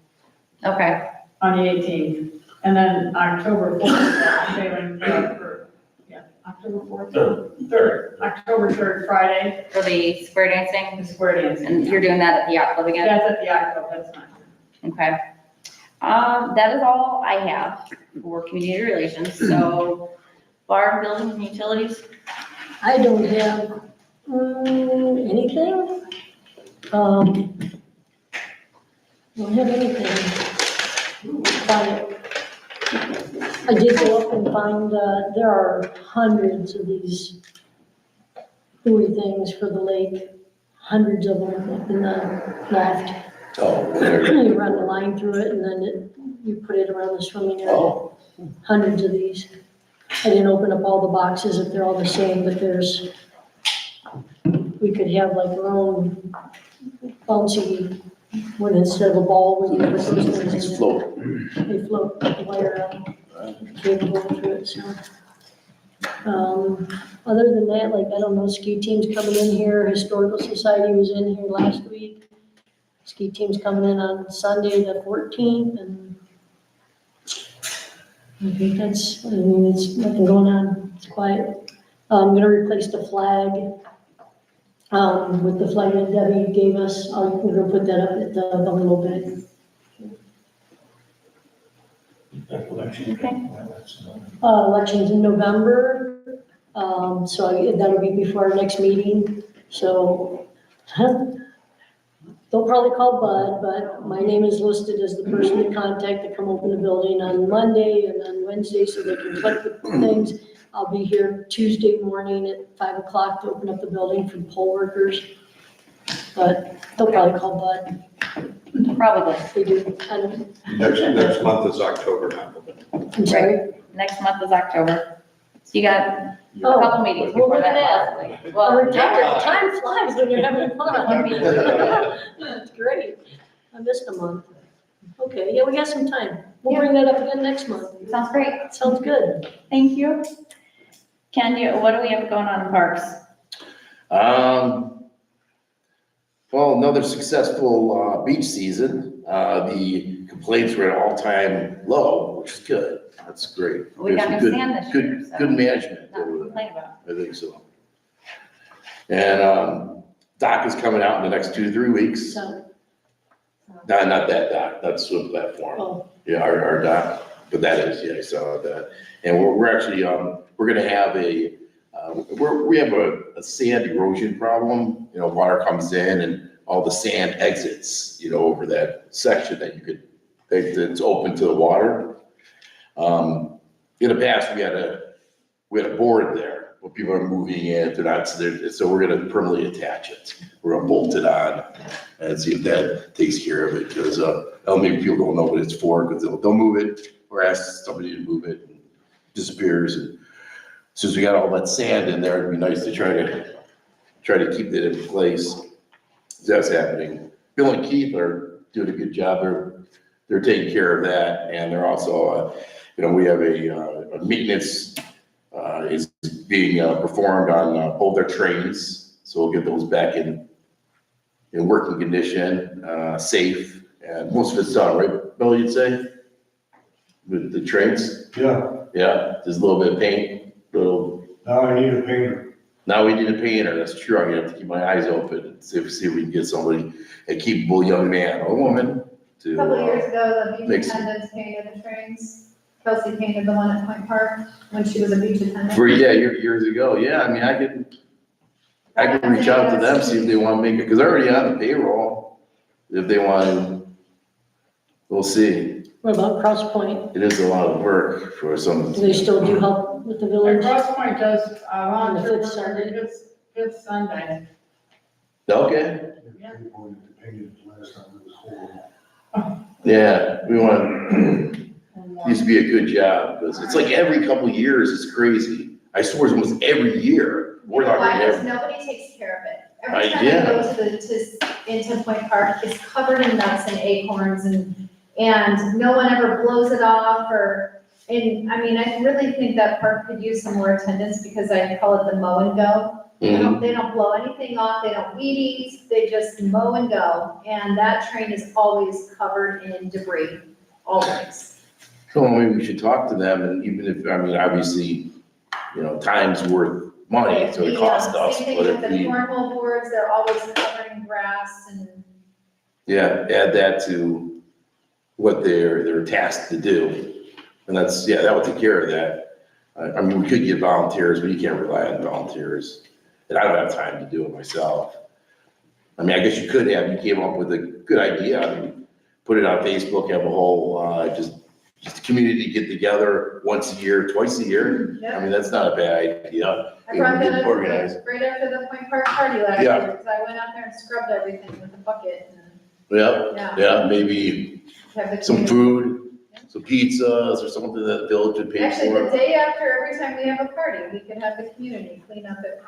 okay, on the 18th. And then October 4th, sailing club for, October 4th. Third. October 3rd, Friday, for the square dancing, the square dancing. and you're doing that at the yacht club again? That's at the Yacht Club, that's fine. Okay. That is all I have for community relations, so bar, buildings, and utilities? I don't have, anything. Don't have anything. Quiet. I did go up and find, there are hundreds of these buoy things for the lake, hundreds of them up in the loft. Oh, there. You run the line through it and then you put it around the swimming area. Oh. Hundreds of these. I didn't open up all the boxes if they're all the same, but we could have like our own bouncy, when instead of a ball, when you put those things in It's it, float. they float the wire out, cable going through it, so. Other than that, like, I don't know, ski team's coming in here, Historical Society was in here last week. Ski team's coming in on Sunday, the 14th, and I think it's nothing going on, it's quiet. I'm gonna replace the flag, with the flag that Debbie gave us, we're gonna put that up at the bungalow bed. Okay. Election's in November, so that'll be before our next meeting, so, they'll probably call Bud, but my name is listed as the person to contact to come open the building on Monday and on Wednesday, so they can collect the things. I'll be here Tuesday morning at 5 o'clock to open up the building for the poll workers, but they'll probably call Bud. Probably. They do, I don't, Next month is October. I'm sorry. Next month is October. So you got a Oh, couple meetings well, before look at that. that. Leslie. Well, Time flies when you're having fun. That's great. I missed a month. Okay, yeah, we got some time. We'll bring that up again next month. sounds great. Sounds good. Thank you. Ken, what do we have going on in parks? Well, another successful beach season. The complaints were at an all-time low, which is good. That's great. We got There's new good- sand this good- year, so. Good management. Nothing to complain about. I think so. And dock is coming out in the next 2 to 3 weeks. So, No, not that dock, that's swim platform. oh, Yeah, our dock, but that is, yeah, I saw that. And we're actually, we're gonna have we have a sand erosion problem. You know, water comes in and all the sand exits, you know, over that section that's open to the water. In the past, we had a board there, but people are moving in, they're not, so we're gonna permanently attach it. We're gonna bolt it on and see if that takes care of it, because, maybe people don't know what it's for, because they'll move it, or ask somebody to move it, and it disappears. And since we got all that sand in there, it'd be nice to try to keep that in place. That's happening. Bill and Keith are doing a good job. They're taking care of that, and they're also, we have a maintenance is being performed on both their trains, so we'll get those back in working condition, safe, and most of it's done, right, Bill, you'd say? With the trains? Yeah, Yeah, just a little bit of paint, now I need a painter. now we need a painter, that's true, I'm gonna have to keep my eyes open and see if we can get somebody, a capable young man or woman A couple of to, years ago, the beach makes- attendants painted the trains. Kelsey painted the one at Point Park when she was a beach attendant. years ago, yeah, I mean, I can reach out to them, see if they wanna make it, because they're already on the payroll, if they want to, we'll see. what about Cross Point? It is a lot of work for some. Do they still do help with the And village? Cross Point does, volunteer On the work fifth every Sunday? fifth Sunday. Okay, Yeah. People painted last time, it was horrible. yeah, we want, used to be a good job, because it's like every couple of years, it's crazy. I swear it's almost every year, more than Why? Because every. nobody takes care of it. Every time yeah. I go into Point Park, it's covered in nuts and acorns and no one ever blows it off and I mean, I really think that park could use some more attendance because I call it the mow and go. Mhm. They don't blow anything off, they don't weed eat, they just mow and go. And that train is always covered in debris, always. Well, maybe we should talk to them, and even if, I mean, obviously, time's worth money, so it costs us, Same but thing if with the we, cornhole boards, they're always covered in grass and yeah, add that to what they're tasked to do. And that's, that would take care of that. I mean, we could get volunteers, but you can't rely on volunteers. And I don't have time to do it myself. I mean, I guess you came up with a good idea. I mean, put it on Facebook, have a whole, just a community get together once a year, twice a year. I mean, that's not a bad idea. I brought that up Organized. right after the Point Park party last Yeah. year, because I went out there and scrubbed everything with a bucket and, Maybe have the some community- food, some pizzas or something that the village would pay Actually, the for. day after, every time we have a party, we could have the community clean up it.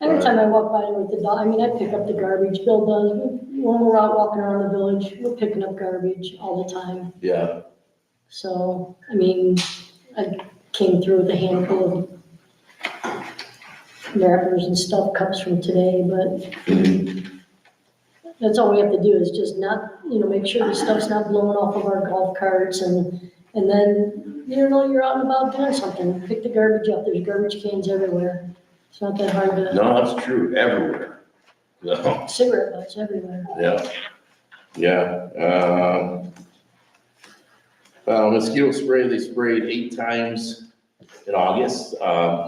Every time I walk by with the dog, I mean, I pick up the garbage, Bill does, when we're out walking around the village, we're picking up garbage all the time. Yeah, So, I mean, I came through with a handful of wrappers and stuff, cups from today, but that's all we have to do is just not, make sure the stuff's not blowing off of our golf carts and then, you're out and about doing something, pick the garbage up, there's garbage cans everywhere. It's not that hard to, no, that's true, everywhere. No, cigarette butts everywhere. Mosquito spray, they sprayed 8 times in August. I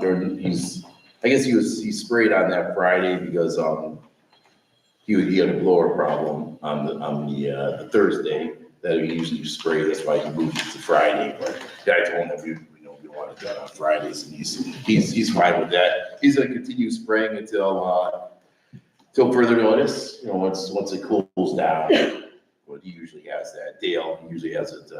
guess he sprayed on that Friday because, he had a blower problem on the Thursday that he usually spray, that's why he moved it to Friday, but I told him we want it done on Fridays, and he's fine with that. He's gonna continue spraying until further notice, once it cools down. But he usually has that. Dale, he usually has it,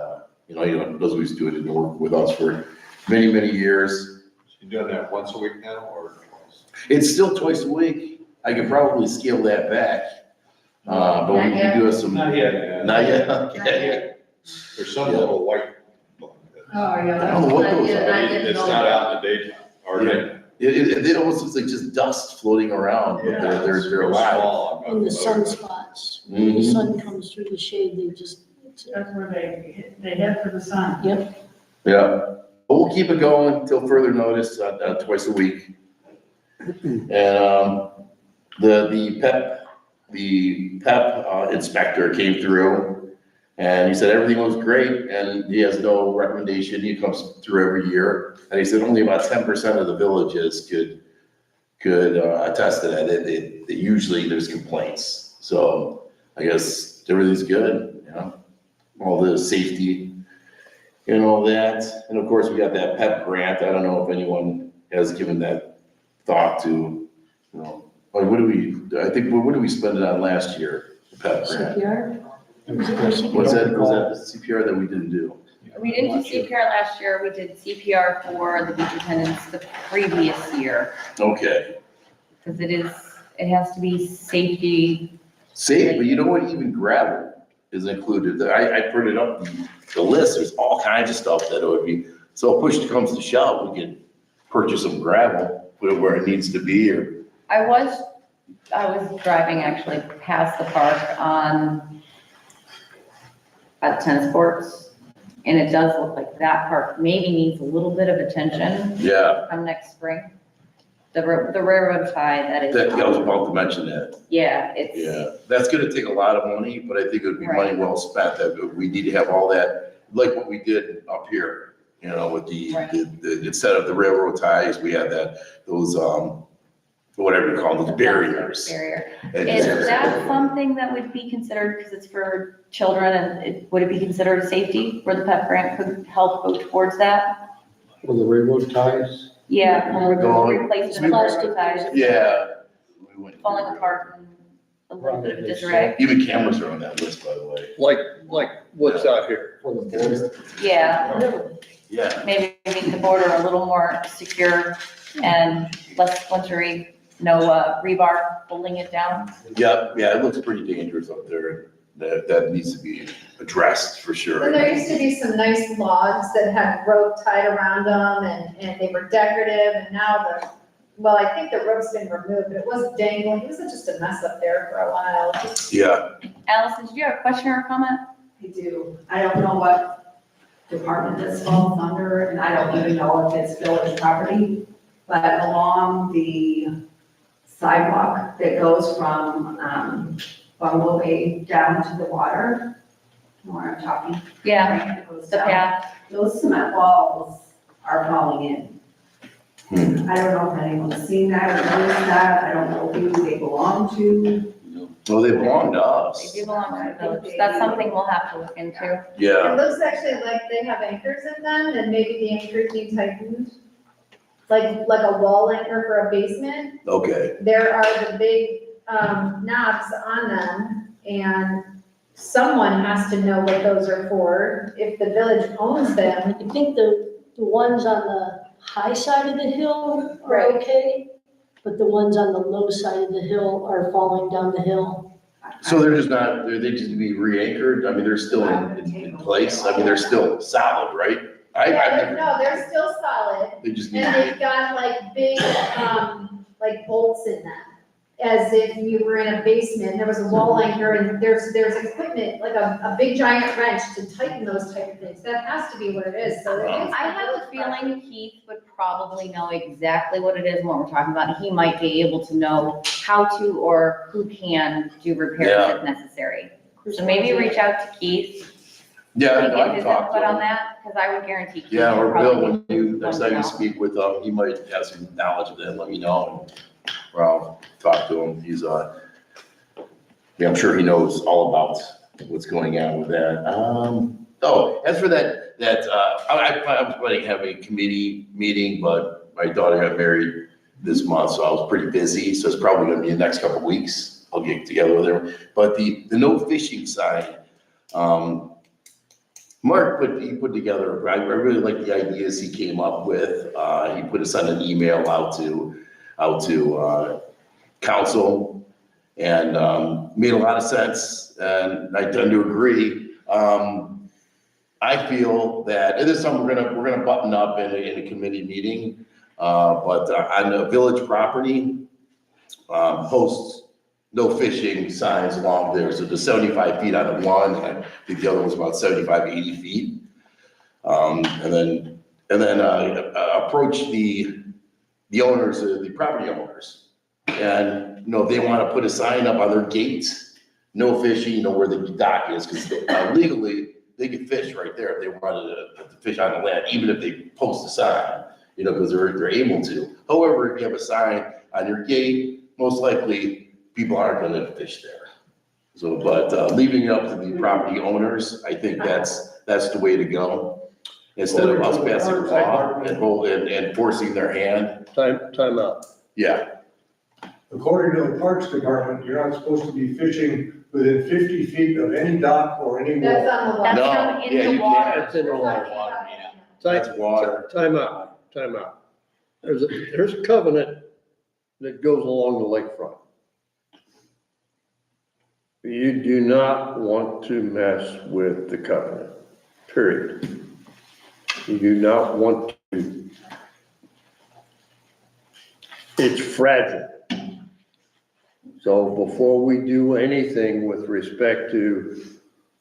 he knows what he's doing, and worked with us for many, many years. You doing that once a week now, or twice? It's still twice a week. I could probably scale that back. But we can do some. Not yet. Not yet, Not okay. yet. There's some little white. Oh, yeah. I don't know what those are. It's not out in the daytime, or Yeah. It almost looks like just dust floating around, but they're alive. In the sunspots, when the Mhm. sun comes through the shade, they just, That's where they head for the sun. yep. Yeah, but we'll keep it going until further notice, twice a week. And, the PEP inspector came through and he said everything was great and he has no recommendation. He comes through every year. And he said only about 10% of the villages could attest to that. They usually there's complaints. So I guess everything's good, you know, all the safety and all that. And of course, we got that PEP grant. I don't know if anyone has given that thought to, you know, like what do we spend it on last year? The PEP grant. CPR? Was that the CPR that we didn't do? We didn't do CPR last year, we did CPR for the beach attendants the previous year, Okay, because it has to be safety. safe, but you know what, even gravel is included. I printed up the list, there's all kinds of stuff that it would be, so if push comes to shove, we can purchase some gravel, put it where it needs to be, or, I was driving actually past the park at tennis courts, and it does look like that park maybe needs a little bit of attention yeah. come next spring. The railroad tie that is. I was about to mention that. Yeah, it's. Yeah, that's gonna take a lot of money, but I think it would be money well spent, that we need to have all that, like what we did up here, you know, with the instead of the railroad ties, we had those, whatever you call them, those barriers. Barrier. And Is just- that something that would be considered, because it's for children, and would it be considered safety, where the PEP grant could help go towards that? For the railroad ties? Yeah, when we're No, replacing the railroad ties, Yeah. We went- falling apart and a little bit of disarray. Even cameras are on that list, by the way. Like what's out here. For the border? Yeah, Yeah, maybe make the border a little more secure and less splintery, no rebar holding it down. yeah, it looks pretty dangerous up there. That needs to be addressed for sure. And there used to be some nice logs that had rope tied around them and they were decorative and now well, I think the rope's been removed, but it was dangling. It was just a mess up there for a while. Yeah, Allison, did you have a question or a comment? I do. I don't know what department this falls under, and I don't even know if it's village property, but along the sidewalk that goes from, Bungalow Bay down to the water, you know where I'm talking? Yeah, Right, it goes the down. path. Those cement walls are falling in. I don't know if anyone's seen that or noticed that. I don't know who they belong to. well, they belong to They us. do belong to the village. That's something we'll have to look into. Yeah, It looks actually like they have anchors in them and maybe the anchors need tightened. Like a wall anchor for a basement. okay. There are the big knobs on them, and someone has to know what those are for. If the village owns them, I think the ones on the high side of the hill are Right. okay, but the ones on the low side of the hill are falling down the hill. So they're just not, they just to be re-anchored? I mean, they're still in place? I mean, they're still solid, right? no, they're still solid, They just need and to they've got like big, like bolts in them. As if you were in a basement, there was a wall anchor, and there's equipment, like a big giant wrench to tighten those type of things. That has to be what it is, so. it is- I have a feeling Keith would probably know exactly what it is and what we're talking about. He might be able to know how to or who can do repairs Yeah. if necessary. So maybe reach out to Keith Yeah, and I get can his talk to input on him. that, because I would guarantee Keith. Yeah, or would probably Bill, when you, want next to time know. you speak with him, he might have some knowledge of that, let me know, and I'll talk to him. He's, yeah, I'm sure he knows all about what's going on with that. Oh, as for that, I was planning to have a committee meeting, but my daughter got married this month, so I was pretty busy, so it's probably gonna be the next couple of weeks. I'll get together with her. But the no fishing sign, Mark put together, I really like the ideas he came up with. He put us on an email out to council and made a lot of sense, and I tend to agree. I feel that, and this is something we're gonna button up in a committee meeting. But on the village property, posts no fishing signs along there. So the 75 feet on the one, and I think the other was about 75, 80 feet. And then approach the owners, the property owners. And, if they want to put a sign up on their gates, no fishing, where the dock is, because legally, they can fish right there if they wanted to fish on the land, even if they post a sign, because they're able to. However, if you have a sign on your gate, most likely people aren't going to fish there. So, but leaving it up to the property owners, I think that's the way to go. Instead of us passing a law and forcing their hand. Time out. Yeah, According to the Parks Department, you're not supposed to be fishing within 50 feet of any dock or any That's wall. on the website. That's No, from yeah, in you the water. can't. That's in the water. that's water. Time out. There's a covenant that goes along the lakefront. You do not want to mess with the covenant, period. You do not want to. It's fragile. So before we do anything with respect to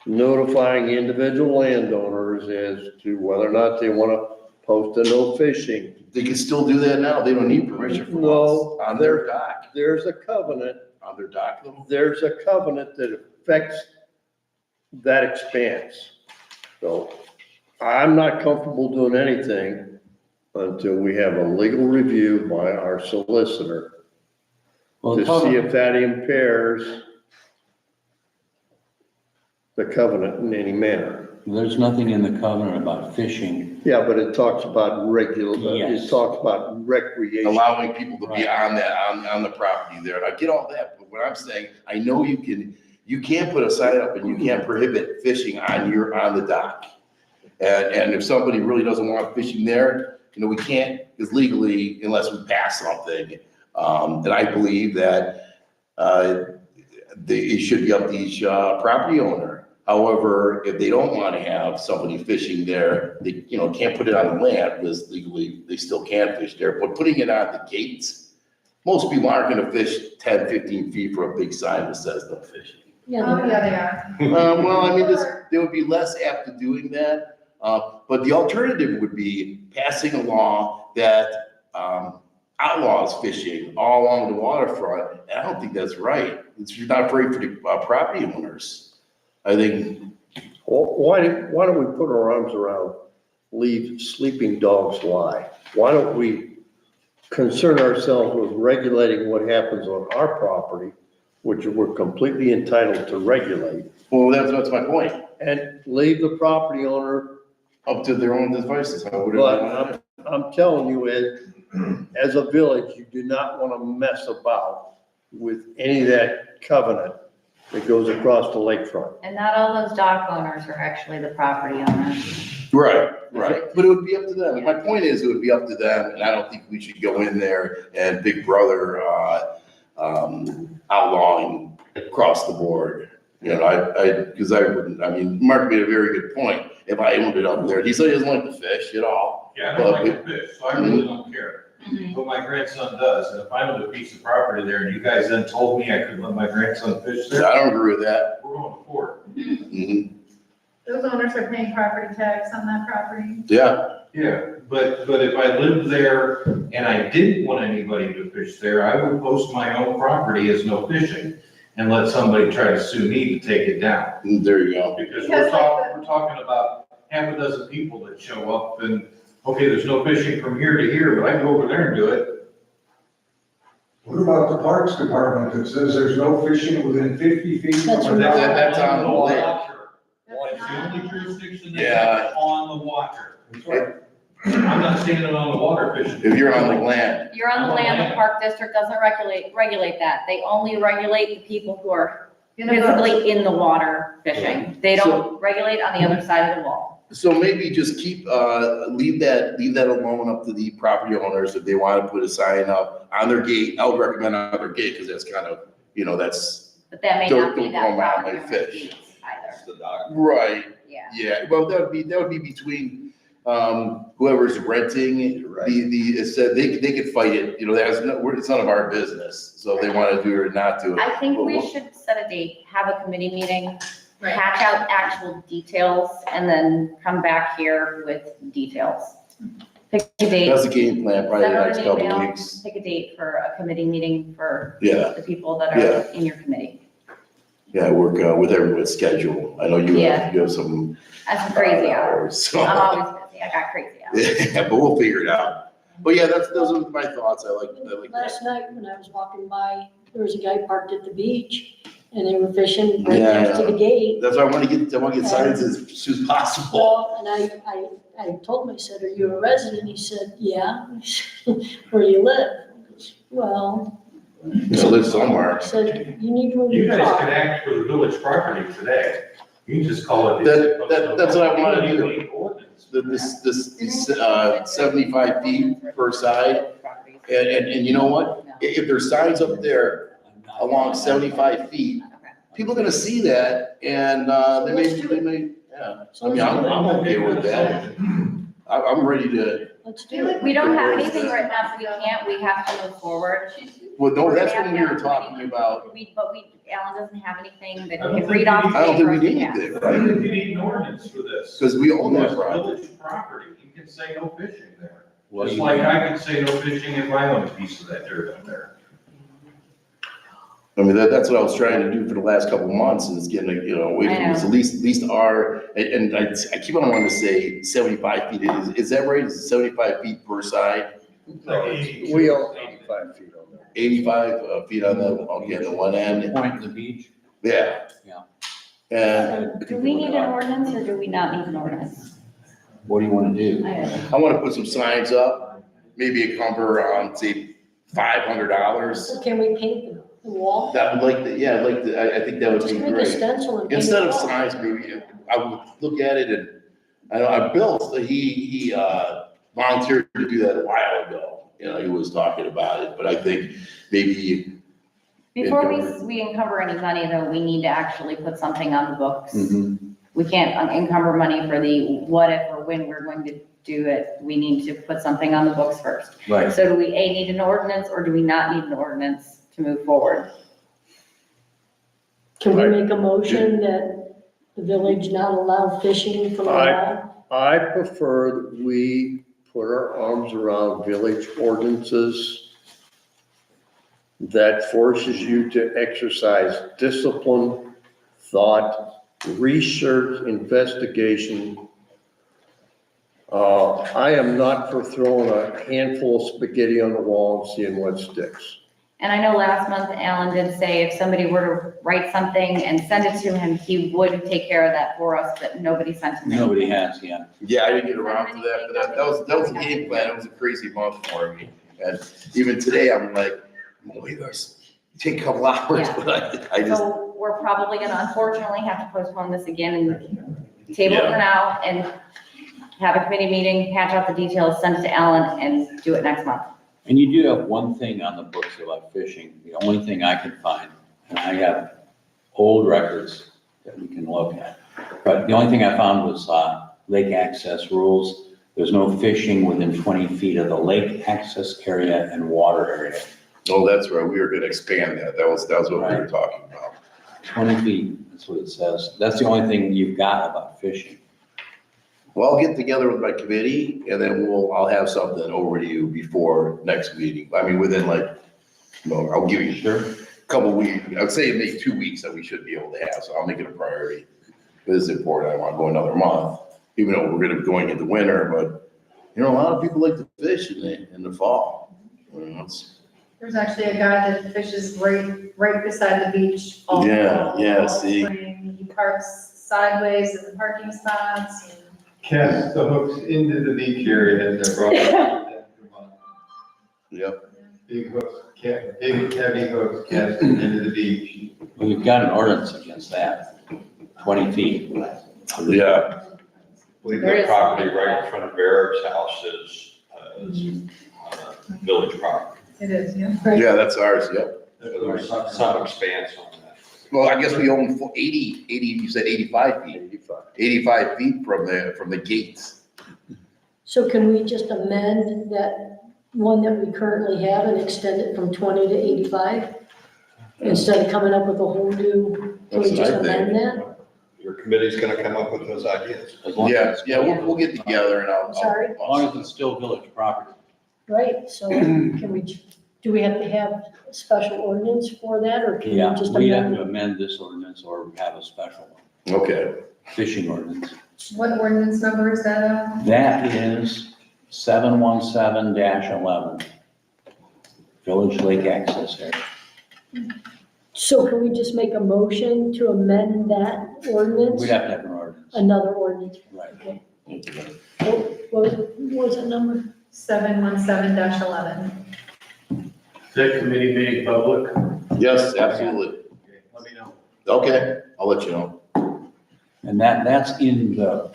notifying individual landowners as to whether or not they want to post a no fishing. They can still do that now. They don't need permission from us No, on their dock. there's a covenant, On their dock, though. there's a covenant that affects that expanse. So I'm not comfortable doing anything until we have a legal review by our solicitor Well, to see if that impairs the covenant in any manner. there's nothing in the covenant about fishing. Yeah, but it talks about Yes. it talks about recreation. Allowing people to be on that, on the property there. And I get all that, but what I'm saying, I know you can't put a sign up and you can't prohibit fishing on the dock. And if somebody really doesn't want fishing there, we can't, because legally, unless we pass something, and I believe that, it should be up to each, property owner. However, if they don't want to have somebody fishing there, they, can't put it on the land, because legally, they still can fish there. But putting it on the gates, most people aren't gonna fish 10, 15 feet for a big sign that says no fishing. Oh, yeah, they are. Well, I mean, they would be less apt to doing that. But the alternative would be passing a law that, outlaws fishing all along the waterfront. And I don't think that's right. You're not afraid for the, property owners. I think, Well, why don't we put our arms around leave sleeping dogs lie? Why don't we concern ourselves with regulating what happens on our property, which we're completely entitled to regulate, well, that's my point. and leave the property owner. Up to their own devices. But I'm telling you, as a village, you do not want to mess about with any of that covenant that goes across the lakefront. And not all those dock owners are actually the property owners. Right. But it would be up to them. My point is, it would be up to them, and I don't think we should go in there and Big Brother, outlawing across the board. Because I wouldn't, Mark made a very good point. If I owned it up there, he said he doesn't like to fish at all. Yeah, I don't like to fish, so I really don't care. But my grandson does, and if I owned a piece of property there and you guys then told me I could let my grandson fish there, I don't agree with that. we're going to court. Mhm. Those owners are paying property tax on that property. Yeah, Yeah, but if I lived there and I didn't want anybody to fish there, I would post my own property as no fishing and let somebody try to sue me to take it down. there you go. Because we're talking about half a dozen people that show up and, okay, there's no fishing from here to here, but I can go over there and do it. What about the Parks Department that says there's no fishing within 50 feet? That's from a right. dock? That's on the lake. That's the only jurisdiction they Yeah. have on the water. I'm not standing on the water fishing. If you're on the land. You're on the land, the park district doesn't regulate that. They only regulate the people who are physically in the water fishing. They don't regulate on the other side of the wall. So maybe just keep, leave that alone up to the property owners if they want to put a sign up on their gate. I would recommend on their gate, because that's kind of, that's. But that may not be Don't that go around property my owner's fish. needs either. The dock. Right, Yeah. yeah, well, that would be between, whoever's renting, it said they could fight it, you know, it's none of our business. So if they want to do it or not do it. I think we should set a date, have a committee meeting, Right. hatch out actual details, and then come back here with details. Pick a date. That's the game plan, probably the Send out next an couple email, weeks. Pick a date for a committee meeting for Yeah, the people that Yeah. are in your committee. yeah, work with everyone's schedule. I know you have some. That's some crazy hours. hours, so. I'm always busy, I got crazy hours. Yeah, but we'll figure it out. But yeah, those are my thoughts. I like that. Last night when I was walking by, there was a guy parked at the beach and they were fishing right Yeah, next to the gate. That's why I want to get signs as soon as possible. Well, and I told him, I said, "Are you a resident?" He said, "Yeah." "Where do you live?" I said, "Well," So live somewhere. I said, "You need to move You your guys car." can act for the village property today. You can just call it. That's what I want to do. do. This 75 feet per side. And you know what? If there's signs up there along 75 feet, people are gonna see that and, they may, yeah. I mean, I'm okay with that. I'm ready to, Let's do it. We don't have anything written up, we can't, we have to move forward. well, no, We're that's gonna when we have were to have a talking committee. about, Alan doesn't have anything that I don't he can think read we off. need- the I don't think paper we if need he has. anything, I right? think you need an ordinance for this. Because we own that It's property. village property, you can say no fishing there. Well, Just you- like I can say no fishing if I own a piece of that dirt up there. I mean, that's what I was trying to do for the last couple of months, is getting, away from this, at least and I keep on wanting to say 75 feet, is that right? Is it 75 feet per side? We own 85 feet on there. 85 feet on the one end? Point to the beach? Yeah. Yeah. And Do we need an ordinance or do we not need an ordinance? What do you want to do? I want to put some signs up, maybe a cover around, say, $500. So can we paint the wall? That would I think that would Just be make a great. stencil and paint Instead it of wall. signs, maybe, I would look at it and, I know, Bill, he volunteered to do that a while ago. He was talking about it, but I think maybe. Before we encumber any money though, we need to actually put something on the books. Mm-hmm. We can't encumber money for the what if or when we're going to do it. We need to put something on the books first. Right. So do we need an ordinance or do we not need an ordinance to move forward? Can we make a motion that the village not allow fishing from the wall? I prefer that we put our arms around village ordinances that forces you to exercise discipline, thought, research, investigation. I am not for throwing a handful of spaghetti on the wall and seeing what sticks. And I know last month Alan did say if somebody were to write something and send it to him, he would take care of that for us, but nobody sent it. Nobody has, yeah. Yeah, I didn't get around to that, but that was a game plan. It was a crazy month for me. And even today, I'm like, oh, you guys, take a couple hours, Yeah. but I just, So we're probably gonna unfortunately have to postpone this again and table it Yeah. for now and have a committee meeting, hatch out the details, send it to Alan and do it next month. And you do have one thing on the books about fishing, the only thing I can find, and I have old records that we can look at. But the only thing I found was lake access rules. There's no fishing within 20 feet of the lake access area and water area. oh, that's right. We were gonna expand that. That was what we were talking about. 20 feet, that's what it says. That's the only thing you've got about fishing. Well, I'll get together with my committee and then I'll have something over to you before next meeting. I mean, within I'll give you a couple weeks. I'd say maybe 2 weeks that we should be able to have, so I'll make it a priority. This is important. I want to go another month, even though we're gonna be going into winter, but a lot of people like to fish in the fall. There's actually a guy that fishes right beside the beach all see. spring. He parks sideways in the parking spots. Cast the hooks into the beach area and they're brought up. Yep. Big hooks, big heavy hooks cast into the beach. Well, you've got an ordinance against that, 20 feet. Yeah. Believe the property right in front of Eric's house is village property. It is, yeah. Yeah, that's ours, yep. There's some expanse on that. Well, I guess we own 80, you said 85 feet. 85 feet from the gates. So can we just amend that one that we currently have and extend it from 20 to 85? Instead of coming up with a whole new, can we That's what just I think. amend that? Your committee's gonna come up with those ideas. As long as Yeah, it's- yeah, we'll get together and I'll. Sorry? As long as it's still village property. Right, so can we, do we have to have a special ordinance for that, or can we Yeah, just we have amend? to amend this ordinance or have a special one, Okay, fishing ordinance. What ordinance number is that? That is 717-11. Village Lake Access Area. So can we just make a motion to amend that ordinance? We'd have to have an ordinance. Another ordinance. Right. What was that number? 717-11. That committee being public? yes, absolutely. Let me know. Okay, I'll let you know. And that's in the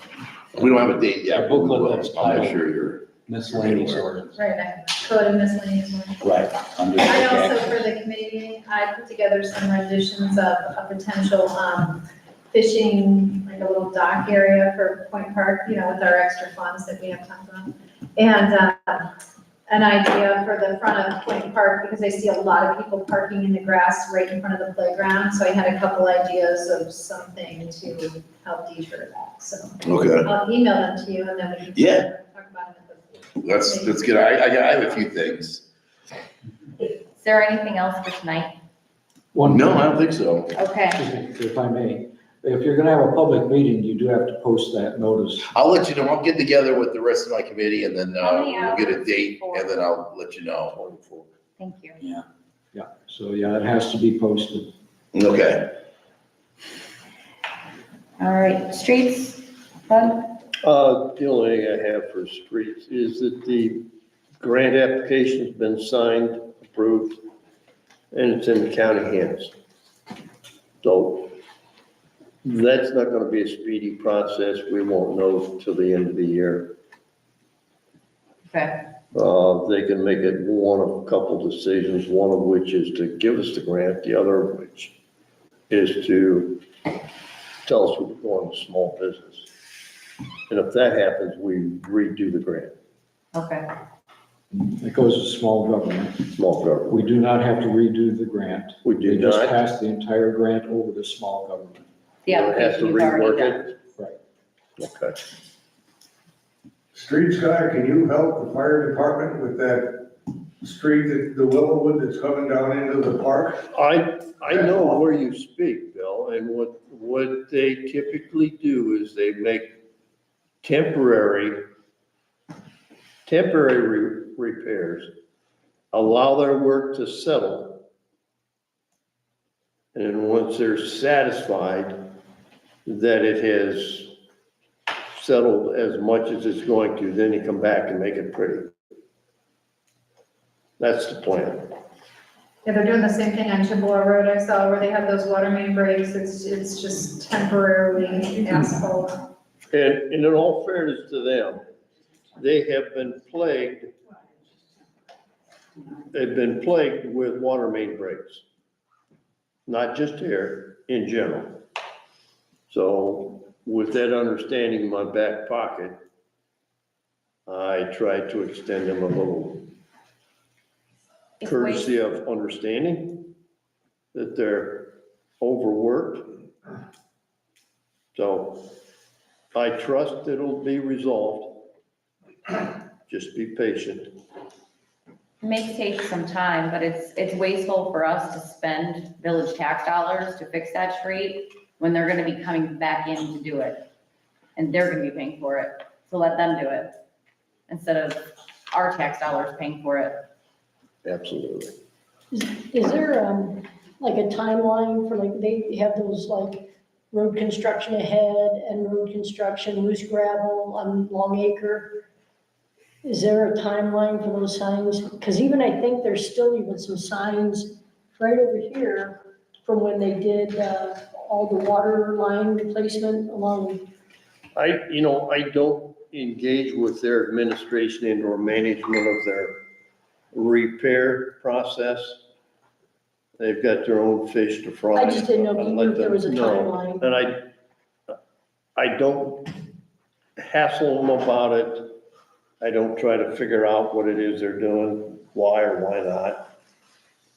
We don't have a date yet. The booklet but that's I'll make titled- sure you're. miscellaneous ordinance. Right, code of miscellaneous ordinance. Right. Under I Lake also, Access. for the committee meeting, I put together some renditions of a potential, fishing, like a little dock area for Point Park, with our extra funds that we have tons of. And, an idea for the front of Point Park, because I see a lot of people parking in the grass right in front of the playground. So I had a couple ideas of something to help deter that, so. Okay, I'll email them to you and then we can. Yeah. Talk about it at the. that's good. I have a few things. Is there anything else for tonight? No, I don't think so. Okay. Excuse me, if I may, if you're gonna have a public meeting, you do have to post that notice. I'll let you know. I'll get together with the rest of my committee and then, How many we'll get a hours date before? and then I'll let you know. Thank you. Yeah, so yeah, it has to be posted. Okay. All right, streets, Bud? The only thing I have for streets is that the grant application's been signed, approved, and it's in the county hands. So that's not gonna be a speedy process. We won't know till the end of the year. Okay. They can make it one of a couple decisions, one of which is to give us the grant, the other of which is to tell us we're going to small business. And if that happens, we redo the grant, Okay. It goes to small government. small government. We do not have to redo the grant. We do We just not. pass the entire grant over to small government. The We don't have to application you've already rework done. it. Right. Okay. Streets guy, can you help the fire department with that street, the Willowwood that's coming down into the park? I know where you speak, Bill, and what they typically do is they make temporary repairs, allow their work to settle. And once they're satisfied that it has settled as much as it's going to, then you come back and make it pretty. That's the plan. Yeah, they're doing the same thing on Chippewa Road I saw where they have those water main breaks. It's just temporarily asphalt. And in all fairness to them, they have been plagued. They've been plagued with water main breaks. Not just here, in general. So with that understanding in my back pocket, I tried to extend them a little It's courtesy of understanding that they're overworked. So I trust it'll be resolved. Just be patient. It may take some time, but it's wasteful for us to spend village tax dollars to fix that street when they're gonna be coming back in to do it. And they're gonna be paying for it, so let them do it, instead of our tax dollars paying for it. Absolutely. Is there, like a timeline for like, they have those like road construction ahead and road construction, loose gravel on Long Acre? Is there a timeline for those signs? Because even I think there's still even some signs right over here from when they did, all the water line replacement along. I don't engage with their administration and or management of their repair process. They've got their own fish to fry. I just didn't know if you knew if there was a No. timeline. And I don't hassle them about it. I don't try to figure out what it is they're doing, why or why not.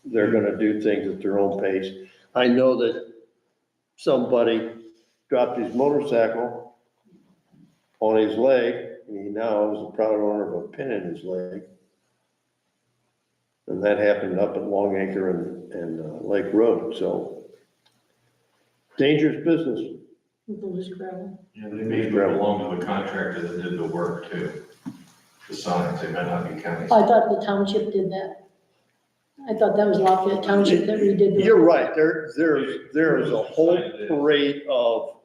They're gonna do things at their own pace. I know that somebody dropped his motorcycle on his leg, and he now is a proud owner of a pin in his leg. And that happened up at Long Acre and Lake Road, so dangerous business. With the loose gravel. Yeah, they may belong to the contractor that did the work too. The signs, they might not be county. I thought the township did that. I thought that was Lafayette Township that redid the. You're right, there is a whole parade of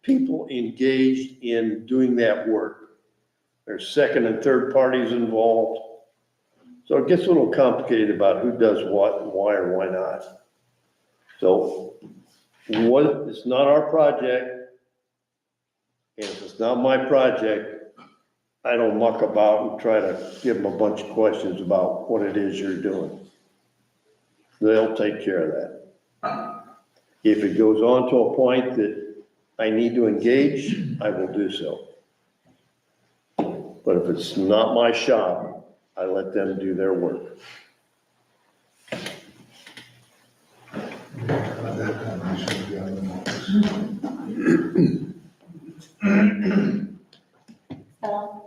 people engaged in doing that work. There's second and third parties involved. So it gets a little complicated about who does what and why or why not. So it's not our project. And if it's not my project, I don't muck about and try to give them a bunch of questions about what it is you're doing. They'll take care of that. If it goes on to a point that I need to engage, I will do so. But if it's not my shop, I let them do their work. So,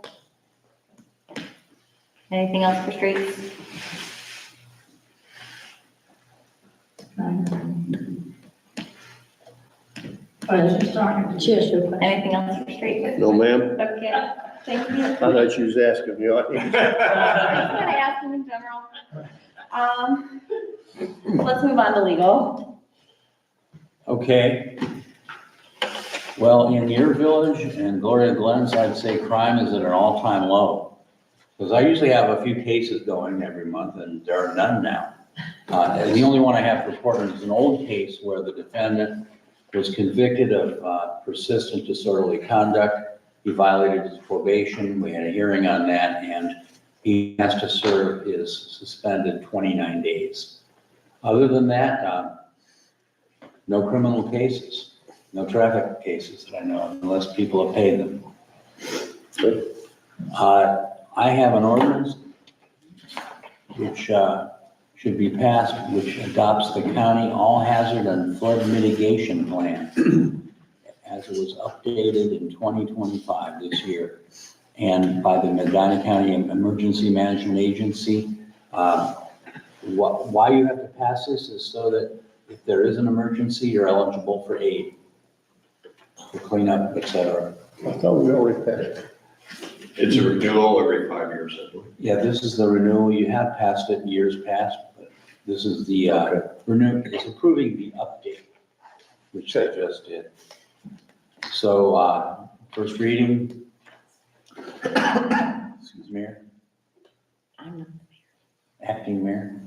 anything else for streets? I was just talking to. Cheers, your question. Anything else for streets? No, ma'am? Okay, thank you. I thought you was asking the audience. I'm gonna ask them in general. Let's move on to legal. Okay. Well, in your village and Gloria Glenn's, I'd say crime is at an all-time low. Because I usually have a few cases going every month, and there are none now. And the only one I have reported is an old case where the defendant was convicted of persistent disorderly conduct. He violated his probation. We had a hearing on that, and he has to serve his suspended 29 days. Other than that, no criminal cases, no traffic cases that I know of, unless people have paid them. I have an ordinance which should be passed, which adopts the county all hazard and flood mitigation plan as it was updated in 2025 this year, and by the Medina County Emergency Management Agency. Why you have to pass this is so that if there is an emergency, you're eligible for aid, for cleanup, et cetera. I thought we already passed it. It's a renewal every 5 years, I believe. Yeah, this is the renewal. You have passed it in years past, but this is the renew. It's approving the update, which I just did. So, first reading. Excuse me, Mayor. I'm not. Acting Mayor.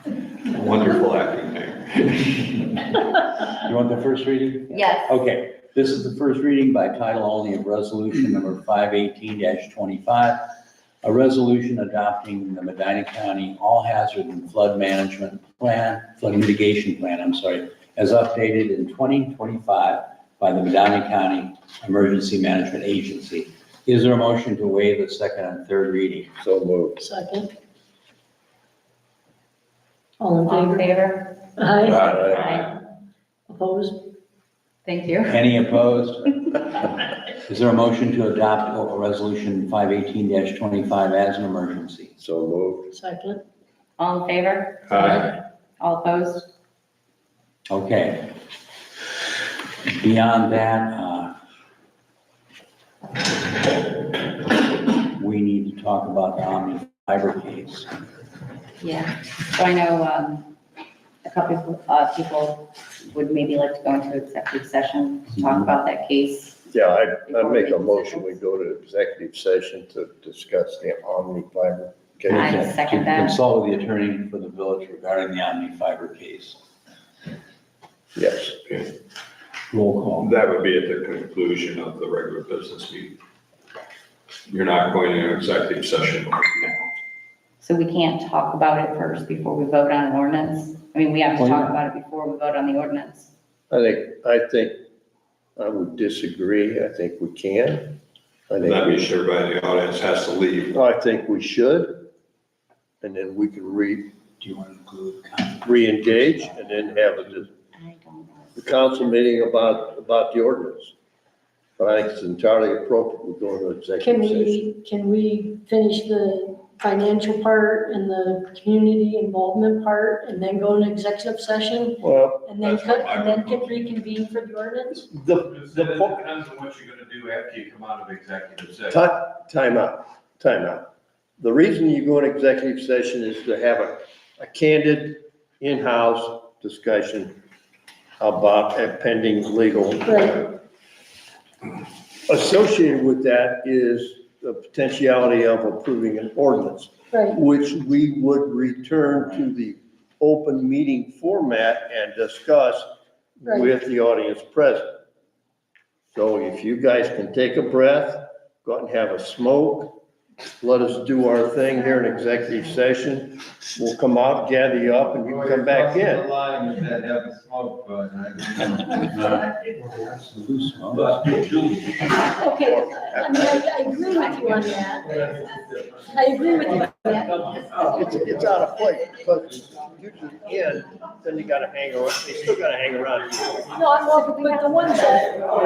Wonderful acting mayor. You want the first reading? Yes. Okay, this is the first reading by title only of resolution number 518-25, a resolution adopting the Medina County All Hazard and Flood Management Plan, Flood Mitigation Plan, as updated in 2025 by the Medina County Emergency Management Agency. Is there a motion to waive the second and third reading? So moved. Second. All in All in favor? favor? Aye. Aye. Opposed? Thank you. Any opposed? Is there a motion to adopt resolution 518-25 as an emergency? So moved. Second. All in favor? Aye. All opposed? Okay. Beyond that, we need to talk about the Omni Fiber case. Yeah, so I know a couple of people would maybe like to go into executive session to talk about that case. Yeah, I make a motion, we go to executive session to discuss the Omni Fiber case. I second that. Consult with the attorney for the village regarding the Omni Fiber case. Yes. Roll call. That would be at the conclusion of the regular business meeting. You're not going to an executive session right now. So we can't talk about it first before we vote on an ordinance? I mean, we have to Well, talk yeah. about it before we vote on the ordinance. I think I would disagree. I think we can. I That think, means everybody in the audience has to leave. I think we should, and then we can Do you want to include? re-engage and then have the council meeting about the ordinance. But I think it's entirely appropriate we go into executive session. Can we finish the financial part and the community involvement part and then go into executive session? Well, And then can reconvene for the ordinance? the It point, depends on what you're gonna do after you come out of executive session. time out. The reason you go into executive session is to have a candid, in-house discussion about a pending legal. Right. Associated with that is the potentiality of approving an ordinance, Right, which we would return to the open meeting format and discuss Right. with the audience present. So if you guys can take a breath, go out and have a smoke, let us do our thing here in executive session. We'll come out, gather you up, and you can come back in. The line with that having smoke, but I okay, I mean, I agree with you on that. I agree with you on that. It's out of place, because you to the end, then you gotta hang around, they still gotta hang around. No, I'm all, but the ones that. Well,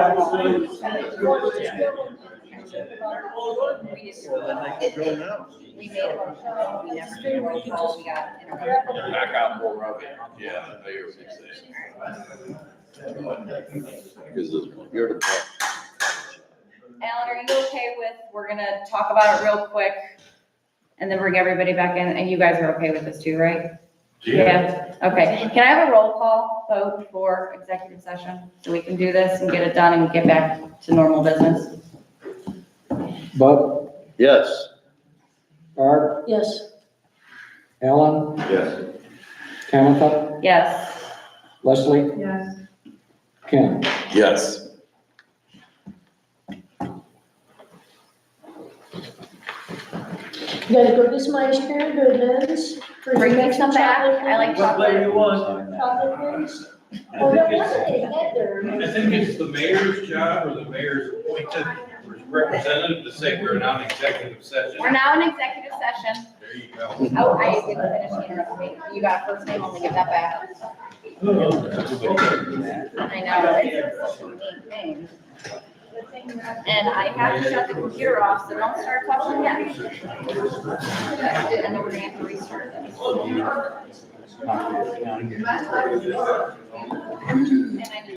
then they can go now. We made a motion, we never did, we got interrupted. Back out more of it. Yeah, I hear what you're saying. Because You're the boss. Alan, are you okay with, we're gonna talk about it real quick and then bring everybody back in, and you guys are okay with this too, right? Yeah, okay. Can I have a roll call vote for executive session so we can do this and get it done and get back to normal business? Bud, Yes. Barb, Yes, Ellen, Yes. Tamitha, Yes. Leslie, Yes. Ken. yes. you gotta go get some ice cream, goodness. Bring me some back, I like chocolate. Chocolate ones. Oh, no, wonder they get there. I think it's the mayor's job or the mayor's appointed representative to say we're now in executive session. We're now in executive session. There you go. Oh, I didn't finish interrupting. You got first name, only give that back. I know, it's such a neat thing. And I have to shut the computer off, so don't start talking yet. And then we're gonna have to restart this. And I need